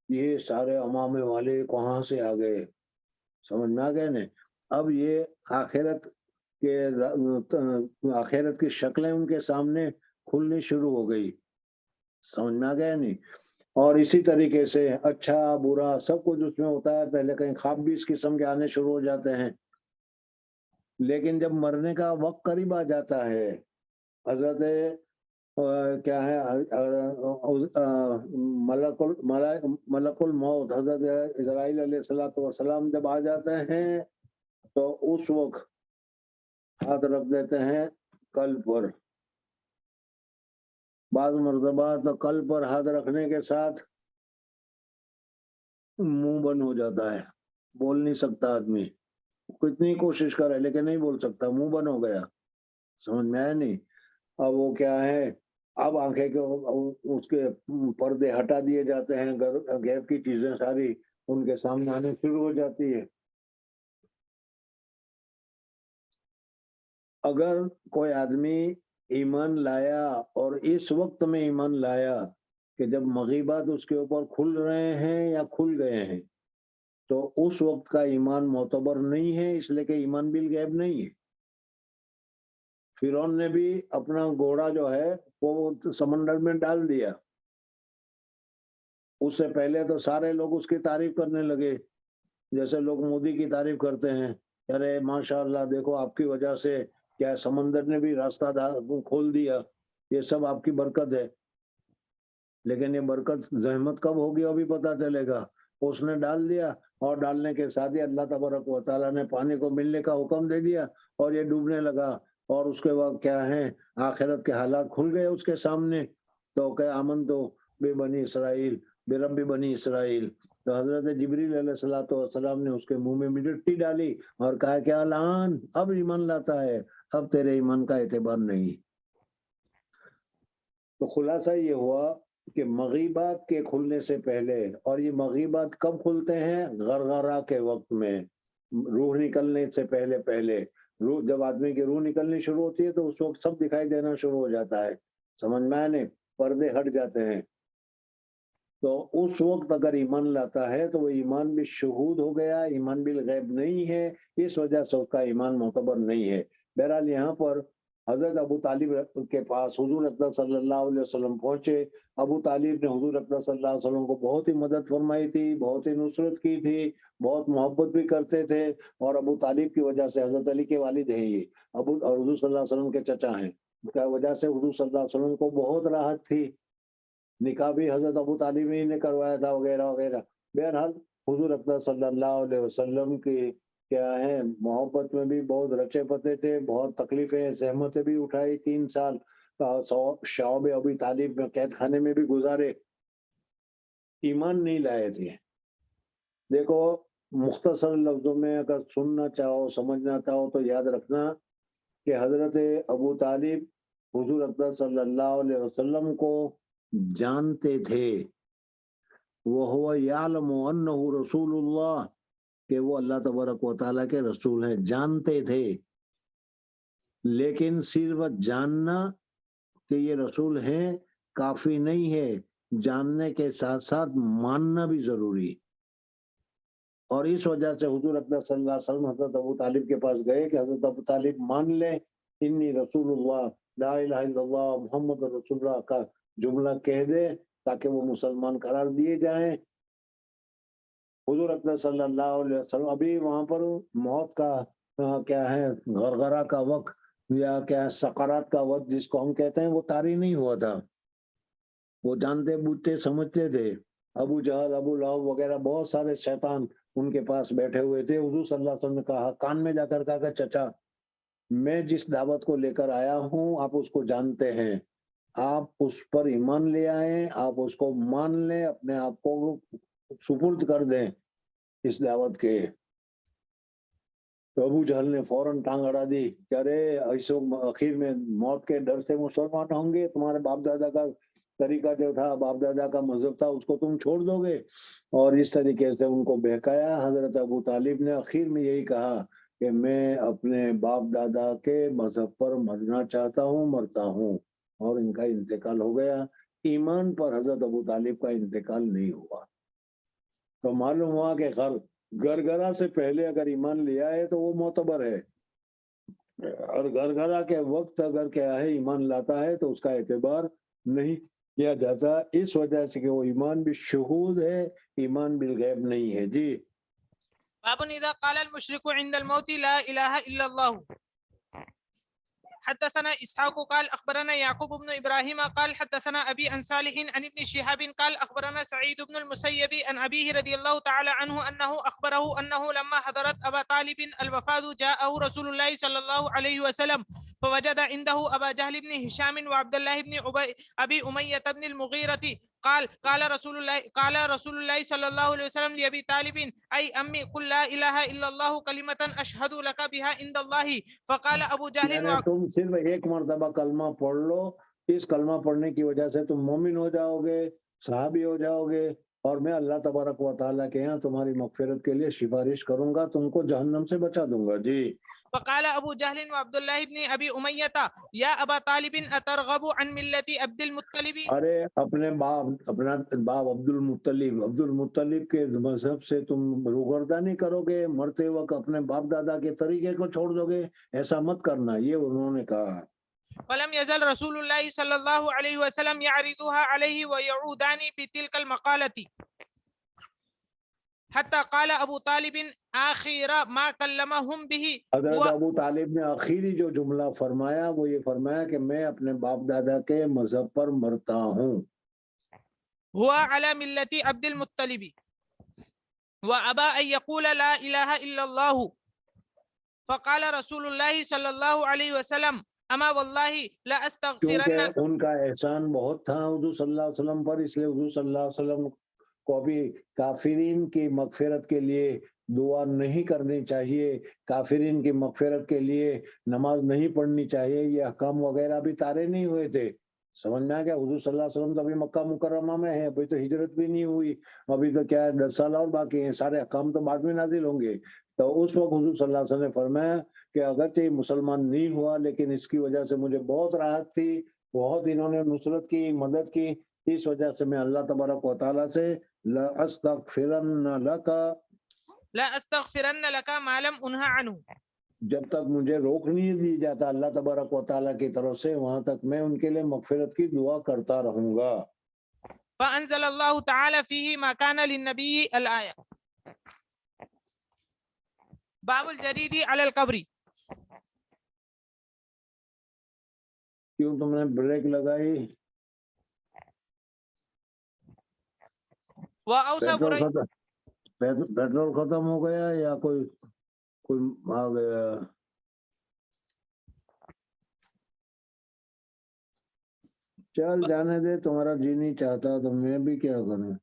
یہ سارے امامے والے کہاں سے آ گئے. سمجھ میں آ گئے نا؟ اب یہ آخرت کی شکلیں ان کے سامنے کھلنی شروع ہو گئی. سمجھ میں آ گیا نہیں؟ اور اسی طریقے سے اچھا برا سب کچھ اس میں ہوتا ہے. پہلے کہیں خواب بھی اس قسم کے آنے شروع ہو جاتے ہیں لیکن جب مرنے کا وقت قریب آ جاتا ہے, حضرت کیا ہے ملک الموت حضرت اسرائیل علیہ السلام جب آ جاتے ہیں تو اس وقت ہاتھ رکھ دیتے ہیں قلب پر. بعض مرتبہ تو قلب پر ہاتھ رکھنے کے ساتھ منہ بند ہو جاتا ہے, بول نہیں سکتا آدمی. کتنی کوشش کرے لیکن نہیں بول سکتا, منہ بند ہو گیا. سمجھ میں آیا نہیں؟ اب وہ کیا ہے, اب آنکھیں کے اس کے پردے ہٹا دیے جاتے ہیں, غیب کی چیزیں ساری ان کے سامنے آنے شروع ہو جاتی ہے. اگر کوئی آدمی ایمان لایا اور اس وقت میں ایمان لایا کہ جب مغیبات اس کے اوپر کھل رہے ہیں یا کھل گئے ہیں تو اس وقت کا ایمان معتبر نہیں ہے, اس لیے کہ ایمان بالغیب نہیں ہے. فرعون نے بھی اپنا گھوڑا جو ہے وہ سمندر میں ڈال دیا. اس سے پہلے تو سارے لوگ اس کی تعریف کرنے لگے, جیسے لوگ مودی کی تعریف کرتے ہیں, ارے ماشاء اللہ دیکھو آپ کی وجہ سے کیا سمندر نے بھی راستہ کھول دیا, یہ سب آپ کی برکت ہے. لیکن یہ برکت زحمت کب ہوگی ابھی پتہ چلے گا. اس نے ڈال دیا اور ڈالنے کے ساتھ ہی اللہ تبارک و تعالیٰ نے پانی کو ملنے کا حکم دے دیا اور یہ ڈوبنے لگا. اور اس کے بعد کیا ہے, آخرت کے حالات کھل گئے اس کے سامنے. تو کہ آمن تو بے بنی اسرائیل بے رب بنی اسرائیل. تو حضرت جبریل علیہ السلام نے اس کے منہ میں مٹی ڈالی اور کہا کہ الان اب ایمان لاتا ہے, اب تیرے ایمان کا اعتبار نہیں. تو خلاصہ یہ ہوا کہ مغیبات کے کھلنے سے پہلے, اور یہ مغیبات کب کھلتے ہیں؟ غرغرہ کے وقت میں, روح نکلنے سے پہلے روح, جب آدمی کی روح نکلنی شروع ہوتی ہے تو اس وقت سب دکھائی دینا شروع ہو جاتا ہے. سمجھ میں آنے, پردے ہٹ جاتے ہیں. تو اس وقت اگر ایمان لاتا ہے تو وہ ایمان بھی شہود ہو گیا, ایمان بالغیب نہیں ہے, اس وجہ سے اس کا ایمان معتبر نہیں ہے. بہرحال یہاں پر حضرت ابو طالب کے پاس حضور اکرم صلی اللہ علیہ وسلم پہنچے. ابو طالب نے حضور اکرم صلی اللہ علیہ وسلم کو بہت ہی مدد فرمائی تھی, بہت ہی نصرت کی تھی, بہت محبت بھی کرتے تھے. اور ابو طالب کی وجہ سے حضرت علی کے والد ہیں یہ, اور حضور صلی اللہ علیہ وسلم کے چچا ہیں, اس کی وجہ سے حضور صلی اللہ علیہ وسلم کو بہت راحت تھی. نکاح بھی حضرت ابو طالب ہی نے کروایا تھا وغیرہ وغیرہ. بہرحال حضور اکرم صلی اللہ علیہ وسلم کی کیا ہے محبت میں بھی بہت رچے پتے تھے, بہت تکلیفیں زحمتیں بھی اٹھائی. 3 سال شعب ابی طالب میں قید خانے میں بھی گزارے, ایمان نہیں لائے تھے. دیکھو مختصر لفظوں میں اگر سننا چاہو سمجھنا چاہو تو یاد رکھنا کہ حضرت ابو طالب حضور اکرم صلی اللہ علیہ وسلم کو جانتے تھے. وَهُوَ يَعْلَمُ أَنَّهُ رَسُولُ اللَّهِ, کہ وہ اللہ تبارک و تعالیٰ کے رسول ہیں, جانتے تھے. لیکن صرف جاننا کہ یہ رسول ہیں کافی نہیں ہے, جاننے کے ساتھ ساتھ ماننا بھی ضروری. اور اس وجہ سے حضور اکرم صلی اللہ علیہ وسلم حضرت ابو طالب کے پاس گئے کہ حضرت ابو طالب مان لیں انی رسول اللہ لا الہ الا اللہ محمد رسول اللہ کا جملہ کہہ دے تاکہ وہ مسلمان قرار دیے جائیں. حضور اکرم صلی اللہ علیہ وسلم ابھی وہاں پر موت کا کیا ہے غرغرہ کا وقت یا کیا سقرات کا وقت جس کو ہم کہتے ہیں وہ طاری نہیں ہوا تھا. وہ جانتے بوجھتے سمجھتے تھے. ابو جہل ابو لہب وغیرہ بہت سارے شیطان ان کے پاس بیٹھے ہوئے تھے. حضور صلی اللہ علیہ وسلم نے کہا کان میں جا کر کہا کہ چچا میں جس دعوت کو لے کر آیا ہوں آپ اس کو جانتے ہیں, آپ اس پر ایمان لے آئیں, آپ اس کو مان لیں, اپنے آپ کو سپرد کر دیں اس دعوت کے. تو ابو جہل نے فوراً ٹانگ اڑا دی کہ ارے ایسو اخیر میں موت کے ڈر سے مسلمان ہوں گے, تمہارے باپ دادا کا طریقہ جو تھا باپ دادا کا مذہب تھا اس کو تم چھوڑ دو گے. اور اس طریقے سے ان کو بہکایا. حضرت ابو طالب نے اخیر میں یہی کہا کہ میں اپنے باپ دادا کے مذہب پر مرنا چاہتا ہوں, مرتا ہوں, اور ان کا انتقال ہو گیا. ایمان پر حضرت ابو طالب کا انتقال نہیں ہوا. تو معلوم ہوا کہ گرگرا سے پہلے اگر ایمان لیا ہے تو وہ معتبر ہے, اور گرگرا کے وقت اگر کیا ہے ایمان لاتا ہے تو اس کا اعتبار نہیں کیا جاتا, اس وجہ سے کہ وہ ایمان بالشہود ہے, ایمان بالغیب نہیں ہے. جی باب اذا قال المشرك عند الموت لا اله الا الله. حدثنا اسحاق قال اخبرنا يعقوب بن ابراهيم قال حدثنا ابي عن صالح عن ابن شهاب قال اخبرنا سعيد بن المسيب عن ابيه رضي الله تعالى عنه انه اخبره انه لما حضرت ابا طالب الوفاة جاءه رسول الله صلى الله عليه وسلم فوجد عنده ابا جهل بن هشام وعبد الله بن ابي امية بن المغيرة قال رسول الله صلى الله عليه وسلم لأبي طالب أي أمي قل لا إله إلا الله كلمة أشهد لك بها عند الله. فقال أبو جهل تم صرف ایک مرتبہ کلمہ پڑھ لو, اس کلمہ پڑھنے کی وجہ سے تم مومن ہو جاؤ گے, صحابی ہو جاؤ گے, اور میں اللہ تبارک و تعالیٰ کے یہاں تمہاری مغفرت کے لیے سفارش کروں گا, تم کو جہنم سے بچا دوں گا. جی فقال ابو جهل وعبد الله بن ابي اميه يا ابا طالب اترغب عن ملة عبد المطلب. ارے اپنے اپنا باپ عبد المطلب کے مذہب سے تم روگردانی کرو گے, مرتے وقت اپنے باپ دادا کے طریقے کو چھوڑ دو گے, ایسا مت کرنا, یہ انہوں نے کہا. فلم يزل رسول الله صلى الله عليه وسلم يعرضها عليه ويعودان بتلك المقالة حتى قال ابو طالب آخر ما كلمهم به. حضرت ابو طالب نے آخری جو جملہ فرمایا وہ یہ فرمایا کہ میں اپنے باپ دادا کے مذہب پر مرتا ہوں. هو على ملة عبد المطلب وأبى أن يقول لا إله إلا الله. فقال رسول الله صلى الله عليه وسلم اما والله لا استغفرن. کیونکہ ان کا احسان بہت تھا حضور صلی اللہ علیہ وسلم پر, اس لیے حضور صلی اللہ علیہ وسلم کو بھی کافرین کی مغفرت کے لیے دعا نہیں کرنی چاہیے, کافرین کی مغفرت کے لیے نماز نہیں پڑھنی چاہیے. یہ احکام وغیرہ بھی طاری نہیں ہوئے تھے. سمجھ میں آ گیا. حضور صلی اللہ علیہ وسلم تو ابھی مکہ مکرمہ میں ہیں, ابھی تو ہجرت بھی نہیں ہوئی, ابھی تو کیا ہے 10 سال اور باقی ہیں, سارے احکام تو بعد میں نازل ہوں گے. تو اس وقت حضور صلی اللہ علیہ وسلم نے فرمایا کہ اگرچہ مسلمان نہیں ہوا لیکن اس کی وجہ سے مجھے بہت راحت تھی, بہت انہوں نے نصرت کی, مدد کی, اس وجہ سے میں اللہ تبارک و تعالیٰ سے لا استغفرن لك ما لم انهى عنه, جب تک مجھے روک نہیں دی جاتا اللہ تبارک و تعالیٰ کی طرف سے, وہاں تک میں ان کے لیے مغفرت کی دعا کرتا رہوں گا. فانزل الله تعالى فيه ما كان للنبي الآية. باب الجريد على القبر. کیوں تم نے بریک لگائی؟ پیٹرول ختم ہو گیا یا کوئی آ گیا؟ چل جانے دے, تمہارا جی نہیں چاہتا تو میں بھی کیا کروں.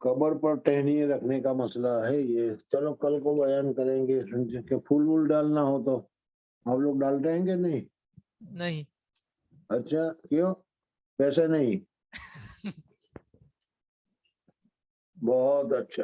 قبر پر ٹہنی رکھنے کا مسئلہ ہے یہ, چلو کل کو بیان کریں گے. کہ پھول وول ڈالنا ہو تو آپ لوگ ڈالتے ہیں کہ نہیں؟ نہیں. اچھا کیوں؟ پیسے نہیں؟ بہت اچھا.